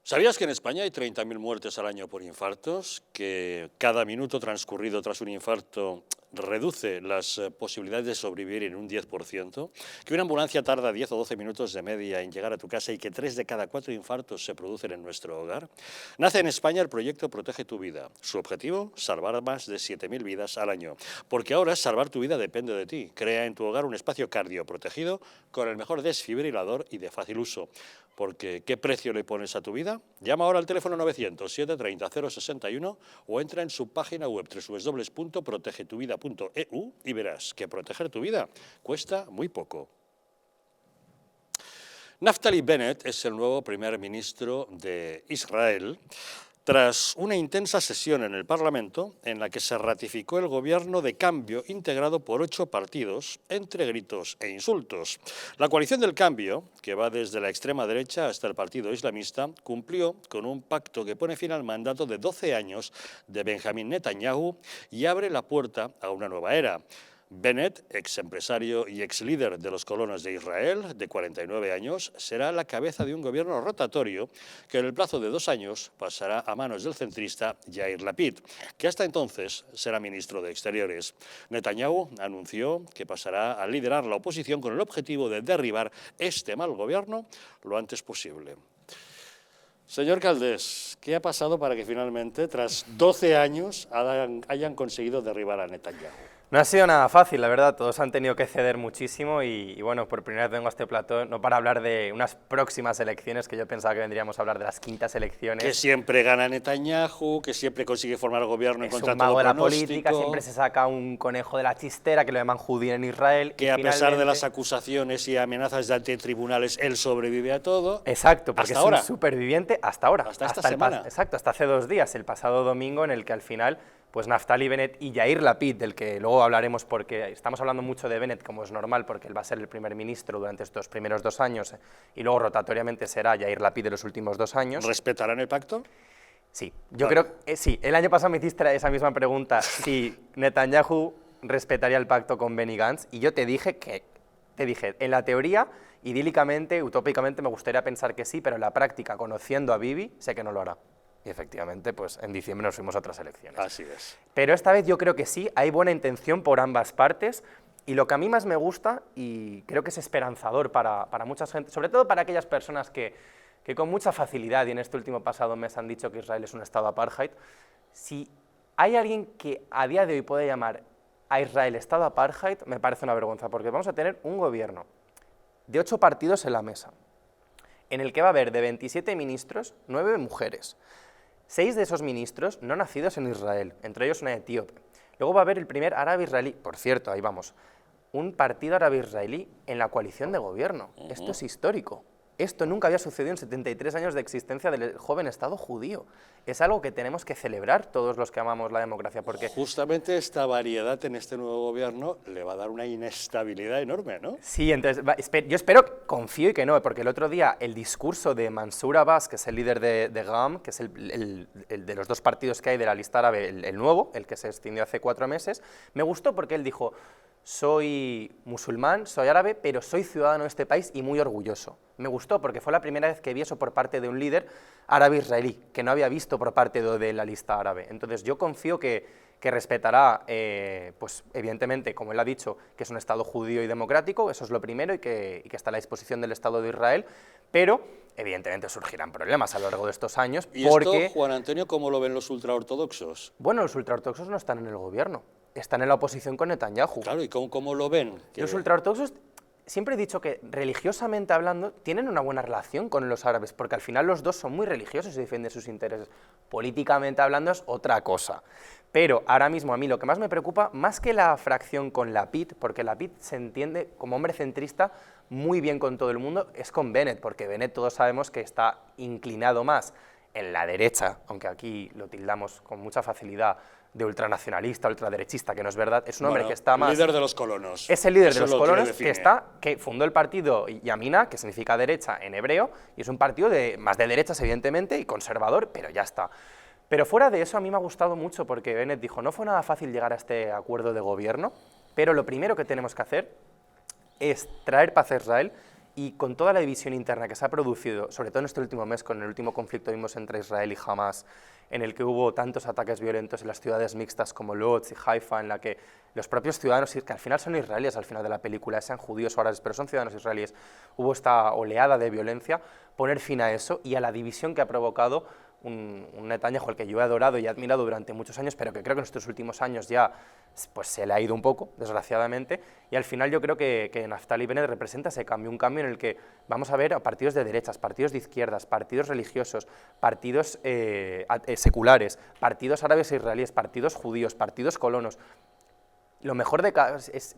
¿Sabías que en España hay 30.000 muertes al año por infartos? Que cada minuto transcurrido tras un infarto reduce las posibilidades de sobrevivir en un 10%, que una ambulancia tarda 10 o 12 minutos de media en llegar a tu casa y que 3 de cada 4 infartos se producen en nuestro hogar. Nace en España el proyecto Protege tu vida. Su objetivo, salvar más de 7.000 vidas al año. Porque ahora salvar tu vida depende de ti. Crea en tu hogar un espacio cardioprotegido con el mejor desfibrilador y de fácil uso. Porque, ¿qué precio le pones a tu vida? Llama ahora al teléfono 900-730-061 o entra en su página web www.protegetuvida.eu y verás que proteger tu vida cuesta muy poco. Naftali Bennett es el nuevo primer ministro de Israel tras una intensa sesión en el Parlamento en la que se ratificó el gobierno de cambio integrado por 8 partidos, entre gritos e insultos. La coalición del cambio, que va desde la extrema derecha hasta el partido islamista, cumplió con un pacto que pone fin al mandato de 12 años de Benjamín Netanyahu y abre la puerta a una nueva era. Bennett, ex empresario y ex líder de los colonos de Israel, de 49 años, será la cabeza de un gobierno rotatorio que en el plazo de 2 años pasará a manos del centrista Yair Lapid, que hasta entonces será ministro de Exteriores. Netanyahu anunció que pasará a liderar la oposición con el objetivo de derribar este mal gobierno lo antes posible. Señor Caldés, ¿qué ha pasado para que finalmente, tras 12 años, hayan conseguido derribar a Netanyahu? No ha sido nada fácil, la verdad, todos han tenido que ceder muchísimo y bueno, por primera vez vengo a este plató, no para hablar de unas próximas elecciones, que yo pensaba que vendríamos a hablar de las quintas elecciones. Que siempre gana Netanyahu, que siempre consigue formar gobierno en contra de todo pronóstico. Es un mago de la política, siempre se saca un conejo de la chistera, que lo llaman judío en Israel. Que a pesar de las acusaciones y amenazas de ante tribunales, él sobrevive a todo. Exacto, porque hasta es un superviviente hasta ahora. Hasta esta semana. Exacto, hasta hace 2 días, el pasado domingo, en el que al final pues Naftali Bennett y Yair Lapid, del que luego hablaremos porque estamos hablando mucho de Bennett, como es normal, porque él va a ser el primer ministro durante estos primeros 2 años y luego rotatoriamente será Yair Lapid de los últimos 2 años. ¿Respetarán el pacto? Sí, yo creo que sí. El año pasado me hiciste esa misma pregunta, si Netanyahu respetaría el pacto con Benny Gantz, y yo te dije, en la teoría, idílicamente, utópicamente, me gustaría pensar que sí, pero en la práctica, conociendo a Bibi, sé que no lo hará. Y efectivamente, pues en diciembre nos fuimos a otras elecciones. Así es. Pero esta vez yo creo que sí, hay buena intención por ambas partes, y lo que a mí más me gusta, y creo que es esperanzador para mucha gente, sobre todo para aquellas personas que con mucha facilidad, y en este último pasado mes han dicho que Israel es un estado apartheid, si hay alguien que a día de hoy puede llamar a Israel estado apartheid, me parece una vergüenza, porque vamos a tener un gobierno de 8 partidos en la mesa, en el que va a haber de 27 ministros, 9 mujeres. 6 de esos ministros no nacidos en Israel, entre ellos una etíope. Luego va a haber el primer árabe-israelí, por cierto, ahí vamos, un partido árabe-israelí en la coalición de gobierno. Esto es histórico. Esto nunca había sucedido en 73 años de existencia del joven Estado judío. Es algo que tenemos que celebrar todos los que amamos la democracia, porque... Justamente esta variedad en este nuevo gobierno le va a dar una inestabilidad enorme, ¿no? Sí, entonces yo espero, confío y que no, porque el otro día el discurso de Mansour Abbas, que es el líder de GAM, que es el de los 2 partidos que hay de la lista árabe, el nuevo, el que se extinguió hace 4 meses, me gustó porque él dijo: soy musulmán, soy árabe, pero soy ciudadano de este país y muy orgulloso. Me gustó porque fue la primera vez que vi eso por parte de un líder árabe-israelí, que no había visto por parte de la lista árabe. Entonces yo confío que respetará, pues evidentemente, como él ha dicho, que es un Estado judío y democrático, eso es lo primero, y que está a la disposición del Estado de Israel, pero evidentemente surgirán problemas a lo largo de estos años. ¿Y porque, esto, Juan Antonio, cómo lo ven los ultraortodoxos? Bueno, los ultraortodoxos no están en el gobierno, están en la oposición con Netanyahu. Claro, ¿y cómo lo ven? Los ultraortodoxos, siempre he dicho que religiosamente hablando tienen una buena relación con los árabes, porque al final los dos son muy religiosos y defienden sus intereses. Políticamente hablando es otra cosa. Pero ahora mismo a mí lo que más me preocupa, más que la fracción con Lapid, porque Lapid se entiende como hombre centrista muy bien con todo el mundo, es con Bennett, porque Bennett todos sabemos que está inclinado más en la derecha, aunque aquí lo tildamos con mucha facilidad de ultranacionalista, ultraderechista, que no es verdad, es un hombre que está más... El líder de los colonos. Es el líder de los colonos que fundó el partido Yamina, que significa derecha en hebreo, y es un partido más de derechas, evidentemente, y conservador, pero ya está. Pero fuera de eso, a mí me ha gustado mucho, porque Bennett dijo: no fue nada fácil llegar a este acuerdo de gobierno, pero lo primero que tenemos que hacer es traer paz a Israel, y con toda la división interna que se ha producido, sobre todo en este último mes, con el último conflicto vimos entre Israel y Hamas, en el que hubo tantos ataques violentos en las ciudades mixtas como Lodz y Haifa, en la que los propios ciudadanos, que al final son israelíes al final de la película, sean judíos o árabes, pero son ciudadanos israelíes, hubo esta oleada de violencia, poner fin a eso y a la división que ha provocado un Netanyahu al que yo he adorado y admirado durante muchos años, pero que creo que en estos últimos años ya pues, se le ha ido un poco, desgraciadamente, y al final yo creo que Naftali Bennett representa ese cambio, un cambio en el que vamos a ver a partidos de derechas, partidos de izquierdas, partidos religiosos, partidos seculares, partidos árabes e israelíes, partidos judíos, partidos colonos. Lo mejor de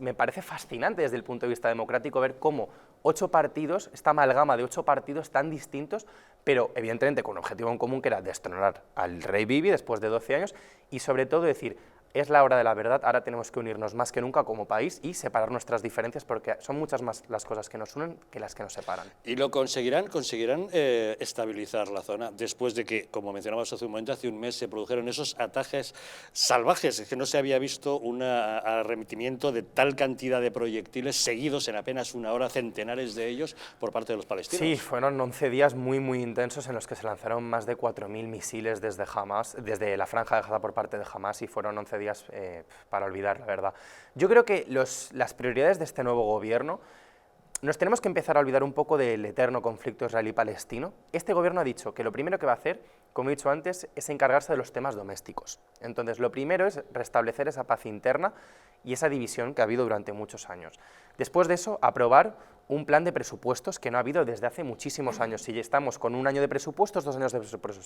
me parece fascinante desde el punto de vista democrático ver cómo 8 partidos, esta amalgama de 8 partidos tan distintos, pero evidentemente con un objetivo en común que era destronar al rey Bibi después de 12 años y sobre todo decir: es la hora de la verdad, ahora tenemos que unirnos más que nunca como país y separar nuestras diferencias, porque son muchas más las cosas que nos unen que las que nos separan. ¿Y lo conseguirán estabilizar la zona después de que, como mencionabas hace un momento, hace un mes se produjeron esos ataques salvajes? Es que no se había visto un arremetimiento de tal cantidad de proyectiles seguidos en apenas una hora, centenares de ellos, por parte de los palestinos. Sí, fueron 11 días muy intensos en los que se lanzaron más de 4.000 misiles desde la franja de Gaza por parte de Hamas, y fueron 11 días para olvidar, la verdad. Yo creo que las prioridades de este nuevo gobierno, nos tenemos que empezar a olvidar un poco del eterno conflicto israelí-palestino. Este gobierno ha dicho que lo primero que va a hacer, como he dicho antes, es encargarse de los temas domésticos. Entonces, lo primero es restablecer esa paz interna y esa división que ha habido durante muchos años. Después de eso, aprobar un plan de presupuestos que no ha habido desde hace muchísimos años. Si ya estamos con 1 año de presupuestos, 2 años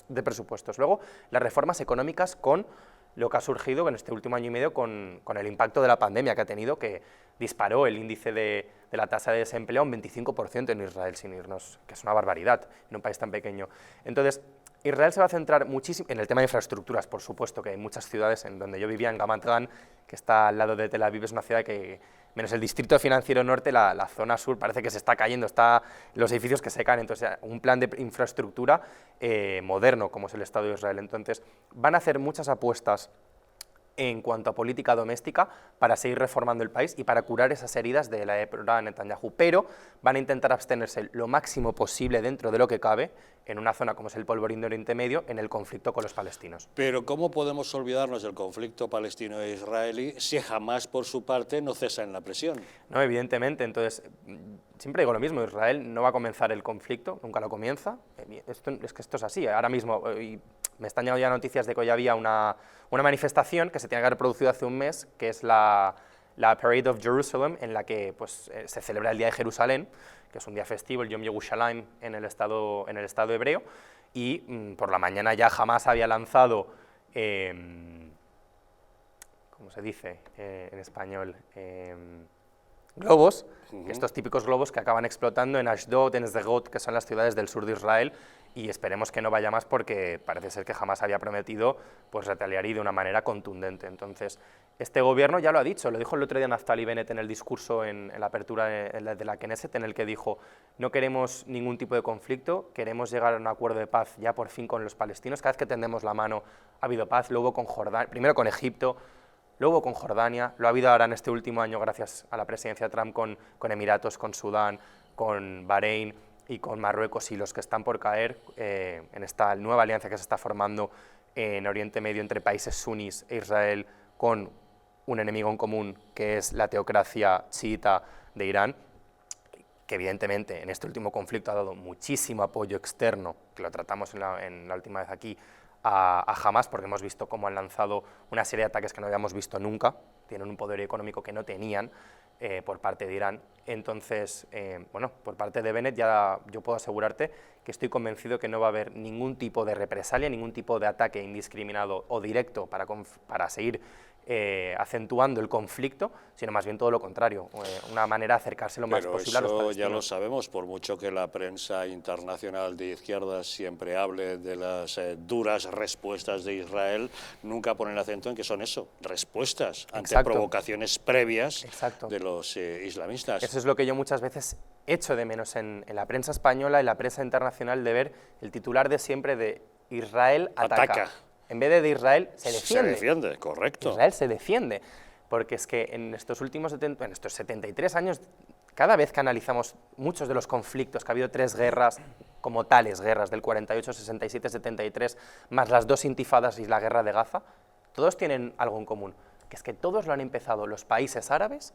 de presupuestos. Luego, las reformas económicas con lo que ha surgido en este último año y medio con el impacto de la pandemia que ha tenido, que disparó el índice de la tasa de desempleo un 25% en Israel, sin irnos, que es una barbaridad en un país tan pequeño. Entonces, Israel se va a centrar muchísimo en el tema de infraestructuras, por supuesto, que hay muchas ciudades, en donde yo vivía, en Ramat Gan, que está al lado de Tel Aviv, es una ciudad que, menos el distrito financiero norte, la zona sur parece que se está cayendo, los edificios que se caen. Entonces, un plan de infraestructura moderno, como es el Estado de Israel. Entonces, van a hacer muchas apuestas en cuanto a política doméstica para seguir reformando el país y para curar esas heridas de la época de Netanyahu, pero van a intentar abstenerse lo máximo posible dentro de lo que cabe en una zona como es el Polvorín de Oriente Medio en el conflicto con los palestinos. Pero ¿cómo podemos olvidarnos del conflicto palestino e israelí si jamás por su parte no cesa en la presión? No, evidentemente. Entonces, siempre digo lo mismo, Israel no va a comenzar el conflicto, nunca lo comienza. Es que esto es así. Ahora mismo me están llegando ya noticias de que hoy había una manifestación que se tenía que haber producido hace un mes, que es la la Parade of Jerusalem, en la que pues, se celebra el Día de Jerusalén, que es un día festivo, el Yom Yerushalayim en el Estado hebreo, y por la mañana ya Hamás había lanzado, ¿cómo se dice en español? Globos, estos típicos globos que acaban explotando en Ashdod, en Sderot, que son las ciudades del sur de Israel, y esperemos que no vaya más porque parece ser que jamás había prometido pues, retaliar y de una manera contundente. Entonces, este gobierno ya lo ha dicho, lo dijo el otro día Naftali Bennett en el discurso en la apertura de la Knesset, en el que dijo, no queremos ningún tipo de conflicto, queremos llegar a un acuerdo de paz ya por fin con los palestinos, cada vez que tendemos la mano ha habido paz, lo hubo con Jordania, primero con Egipto, lo hubo con Jordania, lo ha habido ahora en este último año gracias a la presidencia de Trump con Emiratos, con Sudán, con Bahrein y con Marruecos y los que están por caer en esta nueva alianza que se está formando en Oriente Medio entre países sunís e Israel con un enemigo en común que es la teocracia chiita de Irán, que evidentemente en este último conflicto ha dado muchísimo apoyo externo, que lo tratamos en la última vez aquí, a Hamás, porque hemos visto cómo han lanzado una serie de ataques que no habíamos visto nunca, tienen un poder económico que no tenían por parte de Irán. Entonces, bueno, por parte de Bennett ya yo puedo asegurarte que estoy convencido que no va a haber ningún tipo de represalia, ningún tipo de ataque indiscriminado o directo para seguir acentuando el conflicto, sino más bien todo lo contrario, una manera de acercarse lo más posible a los palestinos. Ya lo sabemos, por mucho que la prensa internacional de izquierdas siempre hable de las duras respuestas de Israel, nunca ponen acento en que son eso, respuestas ante provocaciones previas de los islamistas. Eso es lo que yo muchas veces echo de menos en la prensa española y la prensa internacional, de ver el titular de siempre de Israel ataca. En vez de Israel se defiende. Se defiende, correcto. Israel se defiende, porque es que en estos últimos 73 años, cada vez que analizamos muchos de los conflictos, que ha habido 3 guerras, como tales guerras, del 48, 67, 73, más las 2 intifadas y la guerra de Gaza, todos tienen algo en común, que es que todos lo han empezado los países árabes,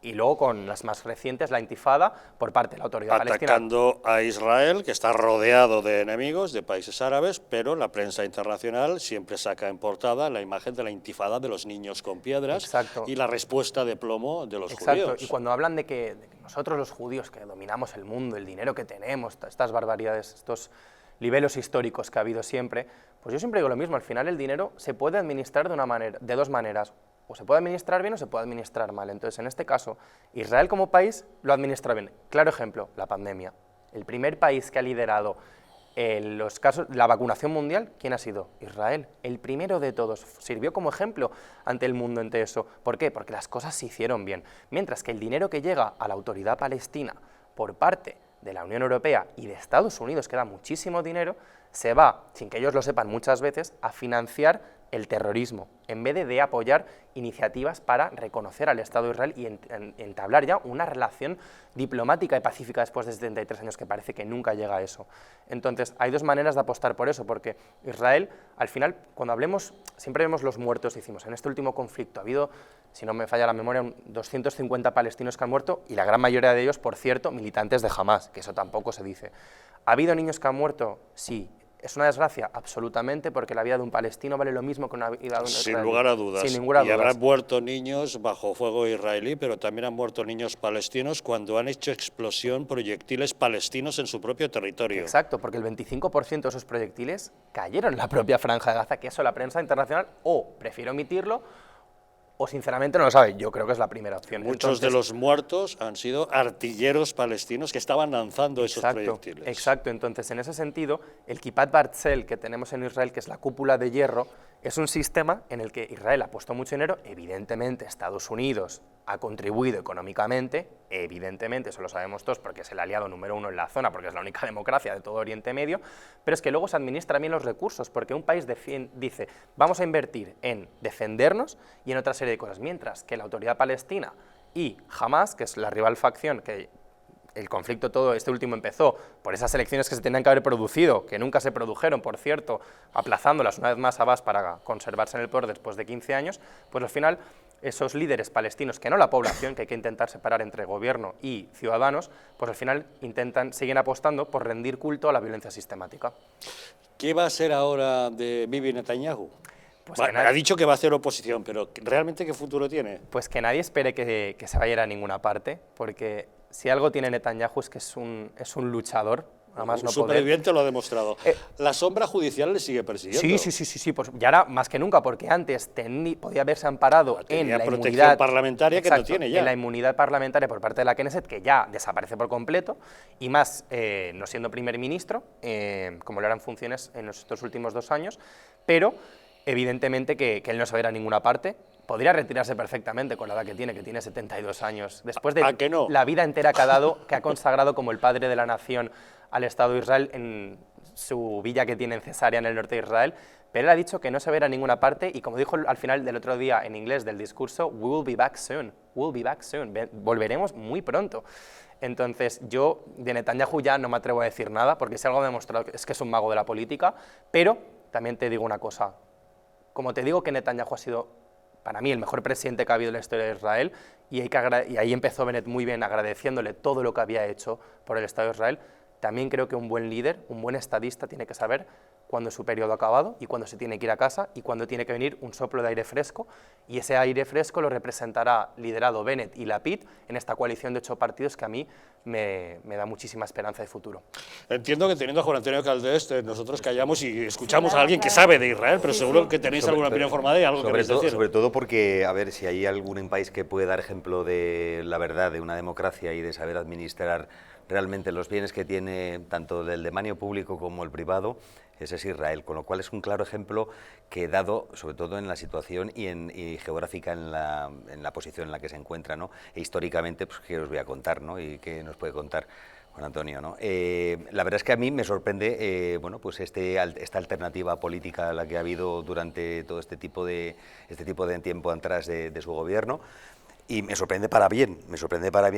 y luego con las más recientes, la intifada por parte de la autoridad palestina. Atacando a Israel, que está rodeado de enemigos, de países árabes, pero la prensa internacional siempre saca en portada la imagen de la intifada de los niños con piedras y la respuesta de plomo de los judíos. Y cuando hablan de que nosotros los judíos, que dominamos el mundo, el dinero que tenemos, estas barbaridades, estos libelos históricos que ha habido siempre, pues yo siempre digo lo mismo, al final el dinero se puede administrar de 2 maneras. O se puede administrar bien o se puede administrar mal. Entonces, en este caso, Israel como país lo administra bien. Claro ejemplo, la pandemia. El primer país que ha liderado los casos, la vacunación mundial, ¿quién ha sido? Israel. El primero de todos. Sirvió como ejemplo ante el mundo ante eso. ¿Por qué? Porque las cosas se hicieron bien. Mientras que el dinero que llega a la autoridad palestina por parte de la Unión Europea y de Estados Unidos, que da muchísimo dinero, se va, sin que ellos lo sepan muchas veces, a financiar el terrorismo, en vez de apoyar iniciativas para reconocer al Estado de Israel y entablar ya una relación diplomática y pacífica después de 73 años, que parece que nunca llega a eso. Entonces, hay 2 maneras de apostar por eso, porque Israel, al final, cuando hablemos, siempre vemos los muertos, decimos, en este último conflicto ha habido, si no me falla la memoria, 250 palestinos que han muerto, y la gran mayoría de ellos, por cierto, militantes de Hamás, que eso tampoco se dice. ¿Ha habido niños que han muerto? Sí. ¿Es una desgracia? Absolutamente, porque la vida de un palestino vale lo mismo que una vida de un israelí. Sin lugar a dudas. Sin ninguna duda. Y habrán muerto niños bajo fuego israelí, pero también han muerto niños palestinos cuando han hecho explosión proyectiles palestinos en su propio territorio. Exacto, porque el 25% de esos proyectiles cayeron en la propia Franja de Gaza, que eso la prensa internacional o prefiere omitirlo o sinceramente no lo sabe. Yo creo que es la primera opción. Muchos de los muertos han sido artilleros palestinos que estaban lanzando esos proyectiles. Exacto, entonces en ese sentido, el Kippat Bartzel que tenemos en Israel, que es la cúpula de hierro, es un sistema en el que Israel ha puesto mucho dinero, evidentemente Estados Unidos ha contribuido económicamente, evidentemente, eso lo sabemos todos porque es el aliado número 1 en la zona, porque es la única democracia de todo Oriente Medio, pero es que luego se administran bien los recursos, porque un país dice, vamos a invertir en defendernos y en otra serie de cosas, mientras que la autoridad palestina y Hamás, que es la rival facción, que el conflicto todo este último empezó por esas elecciones que se tenían que haber producido, que nunca se produjeron, por cierto, aplazándolas una vez más a Abbas para conservarse en el poder después de 15 años, pues al final esos líderes palestinos, que no la población, que hay que intentar separar entre gobierno y ciudadanos, pues al final siguen apostando por rendir culto a la violencia sistemática. ¿Qué va a ser ahora de Bibi Netanyahu? Pues bueno, ha dicho que va a hacer oposición, pero ¿realmente qué futuro tiene? Pues que nadie espere que se vaya a ir a ninguna parte, porque si algo tiene Netanyahu es que es un luchador. Un superviviente lo ha demostrado. ¿La sombra judicial le sigue persiguiendo? Sí, pues ya ahora más que nunca, porque antes podía haberse amparado en la inmunidad parlamentaria, exacto, que no tiene ya. En la inmunidad parlamentaria por parte de la Knesset, que ya desaparece por completo, y más no siendo primer ministro, como lo eran funciones en estos últimos 2 años, pero evidentemente que él no se va a ir a ninguna parte. Podría retirarse perfectamente con la edad que tiene 72 años, después de la vida entera que ha consagrado como el padre de la nación al Estado de Israel en su villa que tiene en Cesarea, en el norte de Israel, pero él ha dicho que no se va a ir a ninguna parte y como dijo al final del otro día en inglés del discurso, we will be back soon, volveremos muy pronto. Entonces yo de Netanyahu ya no me atrevo a decir nada, porque si algo me ha demostrado es que es un mago de la política, pero también te digo una cosa, como te digo que Netanyahu ha sido para mí el mejor presidente que ha habido en la historia de Israel, y ahí empezó Bennett muy bien agradeciéndole todo lo que había hecho por el Estado de Israel. También creo que un buen líder, un buen estadista tiene que saber cuándo es su periodo ha acabado y cuándo se tiene que ir a casa y cuándo tiene que venir un soplo de aire fresco, y ese aire fresco lo representará liderado Bennett y Lapid en esta coalición de 8 partidos que a mí me da muchísima esperanza de futuro. Entiendo que teniendo a Juan Antonio Caldés, nosotros callamos y escuchamos a alguien que sabe de Israel, pero seguro que tenéis alguna opinión formada y algo que queréis decir. Sobre todo porque, a ver, si hay algún país que puede dar ejemplo de la verdad, de una democracia y de saber administrar realmente los bienes que tiene tanto del dominio público como el privado, ese es Israel, con lo cual es un claro ejemplo que dado, sobre todo en la situación y geográfica en la posición en la que se encuentra, ¿no? E históricamente, pues qué os voy a contar, ¿no? Y qué nos puede contar Juan Antonio, ¿no? La verdad es que a mí me sorprende, bueno, pues esta alternativa política a la que ha habido durante todo este tipo de tiempo atrás de su gobierno. Y me sorprende para bien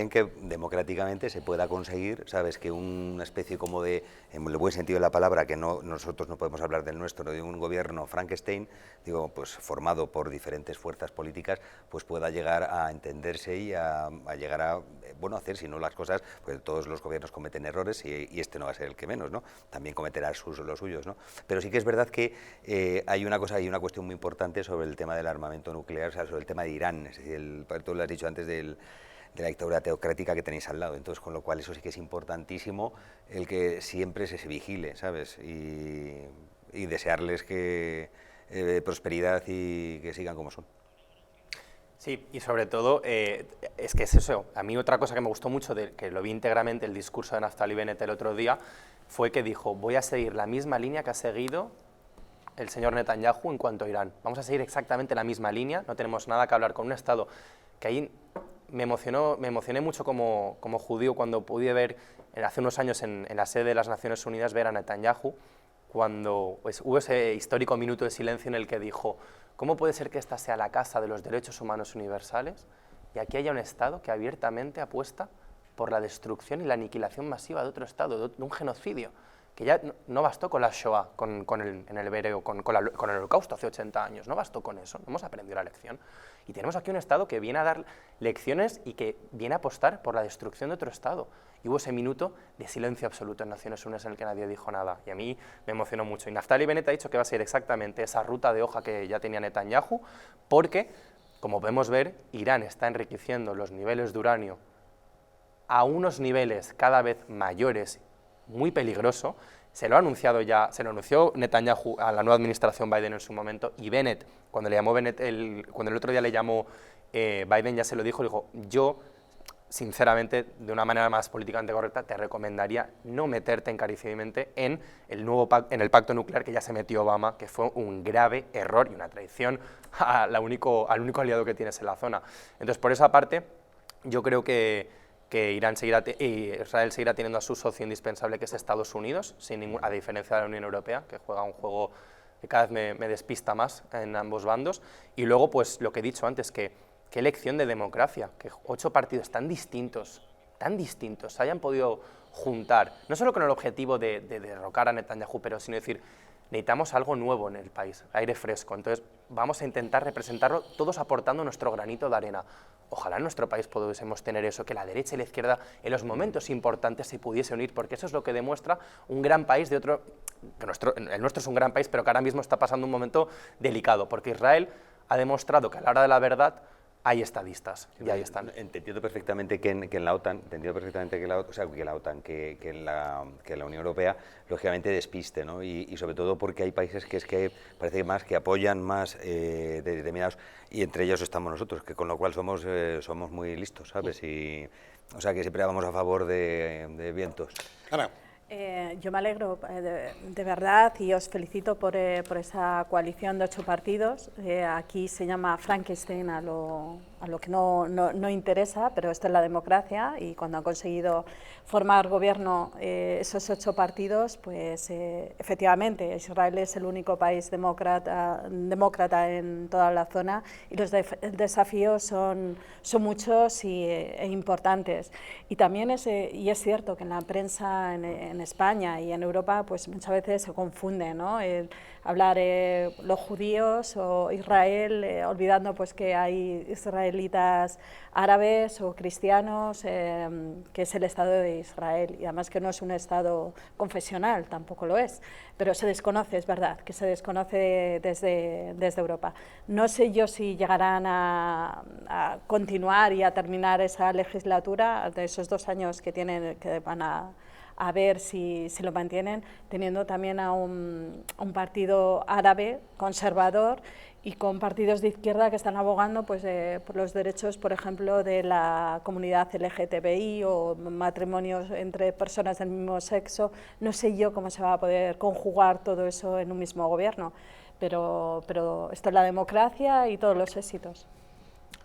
que democráticamente se pueda conseguir, ¿sabes? Que una especie como de, en el buen sentido de la palabra, que nosotros no podemos hablar del nuestro, de un gobierno Frankenstein, digo, pues formado por diferentes fuerzas políticas, pues pueda llegar a entenderse y a llegar a, bueno, hacer, si no las cosas, pues todos los gobiernos cometen errores y este no va a ser el que menos, ¿no? También cometerá los suyos, ¿no? Pero sí que es verdad que hay una cuestión muy importante sobre el tema del armamento nuclear, o sea, sobre el tema de Irán, es decir, tú lo has dicho antes de la dictadura teocrática que tenéis al lado, entonces con lo cual eso sí que es importantísimo, el que siempre se vigile, ¿sabes? Y desearles que prosperidad y que sigan como son. Sí, y sobre todo, es que es eso, a mí otra cosa que me gustó mucho, que lo vi íntegramente el discurso de Naftali Bennett el otro día, fue que dijo, voy a seguir la misma línea que ha seguido el señor Netanyahu en cuanto a Irán. Vamos a seguir exactamente la misma línea, no tenemos nada que hablar con un Estado que ahí me emocioné mucho como judío cuando pude ver hace unos años en la sede de las Naciones Unidas ver a Netanyahu cuando pues, hubo ese histórico minuto de silencio en el que dijo ¿cómo puede ser que esta sea la casa de los derechos humanos universales y aquí haya un Estado que abiertamente apuesta por la destrucción y la aniquilación masiva de otro Estado, de un genocidio? Que ya no bastó con la Shoah, con el Holocausto hace 80 años, no bastó con eso, no hemos aprendido la lección. Y tenemos aquí un Estado que viene a dar lecciones y que viene a apostar por la destrucción de otro Estado. Y hubo ese minuto de silencio absoluto en Naciones Unidas en el que nadie dijo nada, y a mí me emocionó mucho. Y Naftali Bennett ha dicho que va a ser exactamente esa ruta de hoja que ya tenía Netanyahu, porque, como podemos ver, Irán está enriqueciendo los niveles de uranio a unos niveles cada vez mayores, muy peligroso. Se lo anunció Netanyahu a la nueva administración Biden en su momento, y Bennett, cuando el otro día le llamó Biden, ya se lo dijo, yo, sinceramente, de una manera más políticamente correcta, te recomendaría no meterte encarecidamente en el pacto nuclear que ya se metió Obama, que fue un grave error y una traición al único aliado que tienes en la zona. Entonces, por esa parte, yo creo que Israel seguirá teniendo a su socio indispensable, que es Estados Unidos, a diferencia de la Unión Europea, que juega un juego que cada vez me despista más en ambos bandos. Y luego, pues lo que he dicho antes, qué lección de democracia, que 8 partidos tan distintos, se hayan podido juntar, no solo con el objetivo de derrocar a Netanyahu, pero sino decir, necesitamos algo nuevo en el país, aire fresco. Entonces, vamos a intentar representarlo todos aportando nuestro granito de arena. Ojalá en nuestro país pudiésemos tener eso, que la derecha y la izquierda en los momentos importantes se pudiese unir, porque eso es lo que demuestra un gran país de otro, que el nuestro es un gran país, pero que ahora mismo está pasando un momento delicado, porque Israel ha demostrado que a la hora de la verdad hay estadistas, y ahí están. Entiendo perfectamente que en la OTAN, que la Unión Europea, lógicamente despiste, ¿no? Y sobre todo porque hay países que parece más que apoyan más de determinados, y entre ellos estamos nosotros, que con lo cual somos muy listos, ¿sabes? O sea que siempre vamos a favor de vientos. Ana. Yo me alegro de verdad y os felicito por esa coalición de 8 partidos. Aquí se llama Frankenstein a lo que no interesa, pero esto es la democracia, y cuando han conseguido formar gobierno esos 8 partidos, pues efectivamente Israel es el único país demócrata en toda la zona, y los desafíos son muchos e importantes. Y también es cierto que en la prensa en España y en Europa pues muchas veces se confunde, ¿no? Hablar los judíos o Israel, olvidando pues que hay israelitas árabes o cristianos, que es el Estado de Israel, y además que no es un Estado confesional, tampoco lo es, pero se desconoce, es verdad, que se desconoce desde Europa. No sé yo si llegarán a continuar y a terminar esa legislatura de esos 2 años que tienen, que van a ver si lo mantienen, teniendo también a un partido árabe conservador y con partidos de izquierda que están abogando pues, por los derechos, por ejemplo, de la comunidad LGTBI o matrimonios entre personas del mismo sexo. No sé yo cómo se va a poder conjugar todo eso en un mismo gobierno, pero esto es la democracia y todos los éxitos.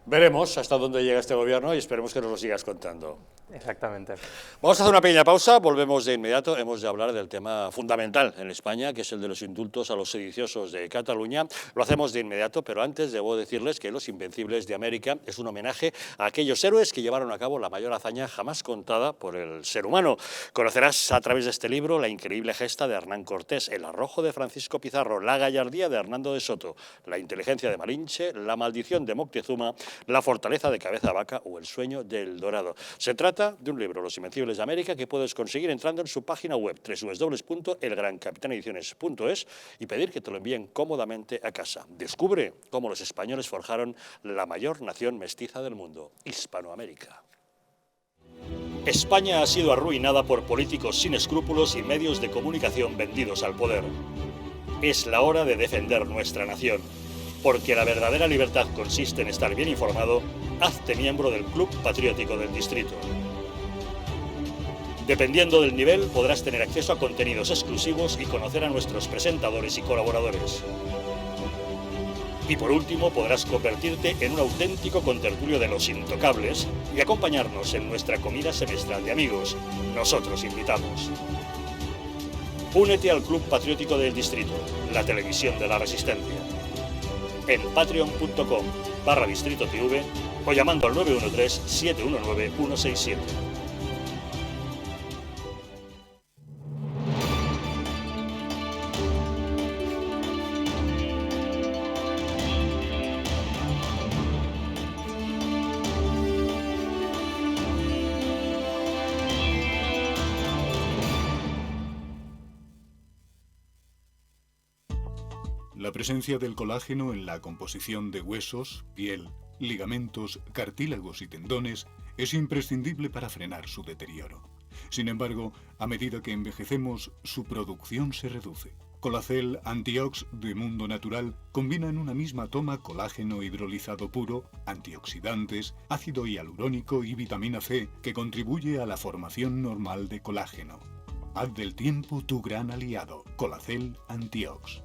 Veremos hasta dónde llega este gobierno y esperemos que nos lo sigas contando. Exactamente. Vamos a hacer una pequeña pausa, volvemos de inmediato. Hemos de hablar del tema fundamental en España, que es el de los indultos a los sediciosos de Cataluña. Lo hacemos de inmediato, pero antes debo decirles que Los Invencibles de América es un homenaje a aquellos héroes que llevaron a cabo la mayor hazaña jamás contada por el ser humano. Conocerás a través de este libro la increíble gesta de Hernán Cortés, el arrojo de Francisco Pizarro, la gallardía de Hernando de Soto, la inteligencia de Malinche, la maldición de Moctezuma, la fortaleza de Cabeza Vaca o el sueño del Dorado. Se trata de un libro, Los Invencibles de América, que puedes conseguir entrando en su página web www.elgrancapitanediciones.es y pedir que te lo envíen cómodamente a casa. Descubre cómo los españoles forjaron la mayor nación mestiza del mundo, Hispanoamérica. España ha sido arruinada por políticos sin escrúpulos y medios de comunicación vendidos al poder. Es la hora de defender nuestra nación. Porque la verdadera libertad consiste en estar bien informado, hazte miembro del Club Patriótico del Distrito. Dependiendo del nivel, podrás tener acceso a contenidos exclusivos y conocer a nuestros presentadores y colaboradores. Y por último, podrás convertirte en un auténtico contertulio de los intocables y acompañarnos en nuestra comida semestral de amigos. Nosotros invitamos. Únete al Club Patriótico del Distrito, la televisión de la resistencia. En patreon.com/Distrito TV o llamando al 913-719-167. La presencia del colágeno en la composición de huesos, piel, ligamentos, cartílagos y tendones es imprescindible para frenar su deterioro. Sin embargo, a medida que envejecemos, su producción se reduce. Colacel Antiox de Mundo Natural combina en una misma toma colágeno hidrolizado puro, antioxidantes, ácido hialurónico y vitamina C que contribuye a la formación normal de colágeno. Haz del tiempo tu gran aliado. Colacel Antiox.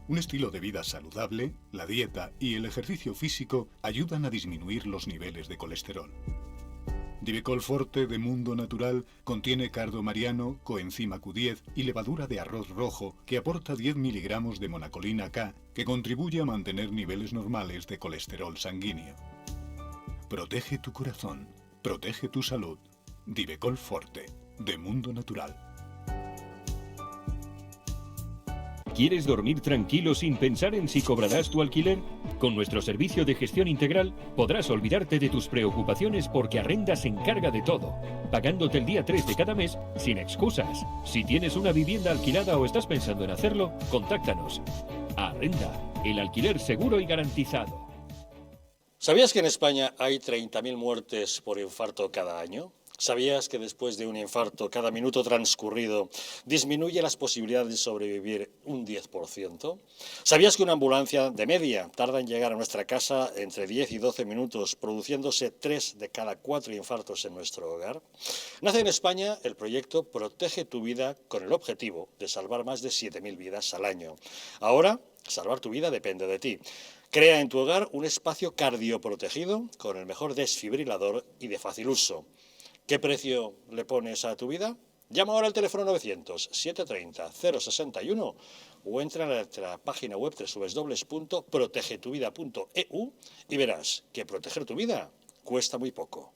Un estilo de vida saludable, la dieta y el ejercicio físico ayudan a disminuir los niveles de colesterol. Divecol Forte de Mundo Natural contiene cardo mariano, coenzima Q10 y levadura de arroz rojo que aporta 10 miligramos de monacolina K que contribuye a mantener niveles normales de colesterol sanguíneo. Protege tu corazón, protege tu salud. Divecol Forte de Mundo Natural. ¿Quieres dormir tranquilo sin pensar en si cobrarás tu alquiler? Con nuestro servicio de gestión integral podrás olvidarte de tus preocupaciones porque Arrenda se encarga de todo, pagándote el día 3 de cada mes sin excusas. Si tienes una vivienda alquilada o estás pensando en hacerlo, contáctanos. Arrenda, el alquiler seguro y garantizado. ¿Sabías que en España hay 30.000 muertes por infarto cada año? ¿Sabías que después de un infarto, cada minuto transcurrido disminuye las posibilidades de sobrevivir un 10%? ¿Sabías que una ambulancia de media tarda en llegar a nuestra casa entre 10 y 12 minutos, produciéndose 3 de cada 4 infartos en nuestro hogar? Nace en España el proyecto Protege tu Vida con el objetivo de salvar más de 7.000 vidas al año. Ahora, salvar tu vida depende de ti. Crea en tu hogar un espacio cardioprotegido con el mejor desfibrilador y de fácil uso. ¿Qué precio le pones a tu vida? Llama ahora al teléfono 900-730-061 o entra en nuestra página web www.protegetuvida.eu y verás que proteger tu vida cuesta muy poco.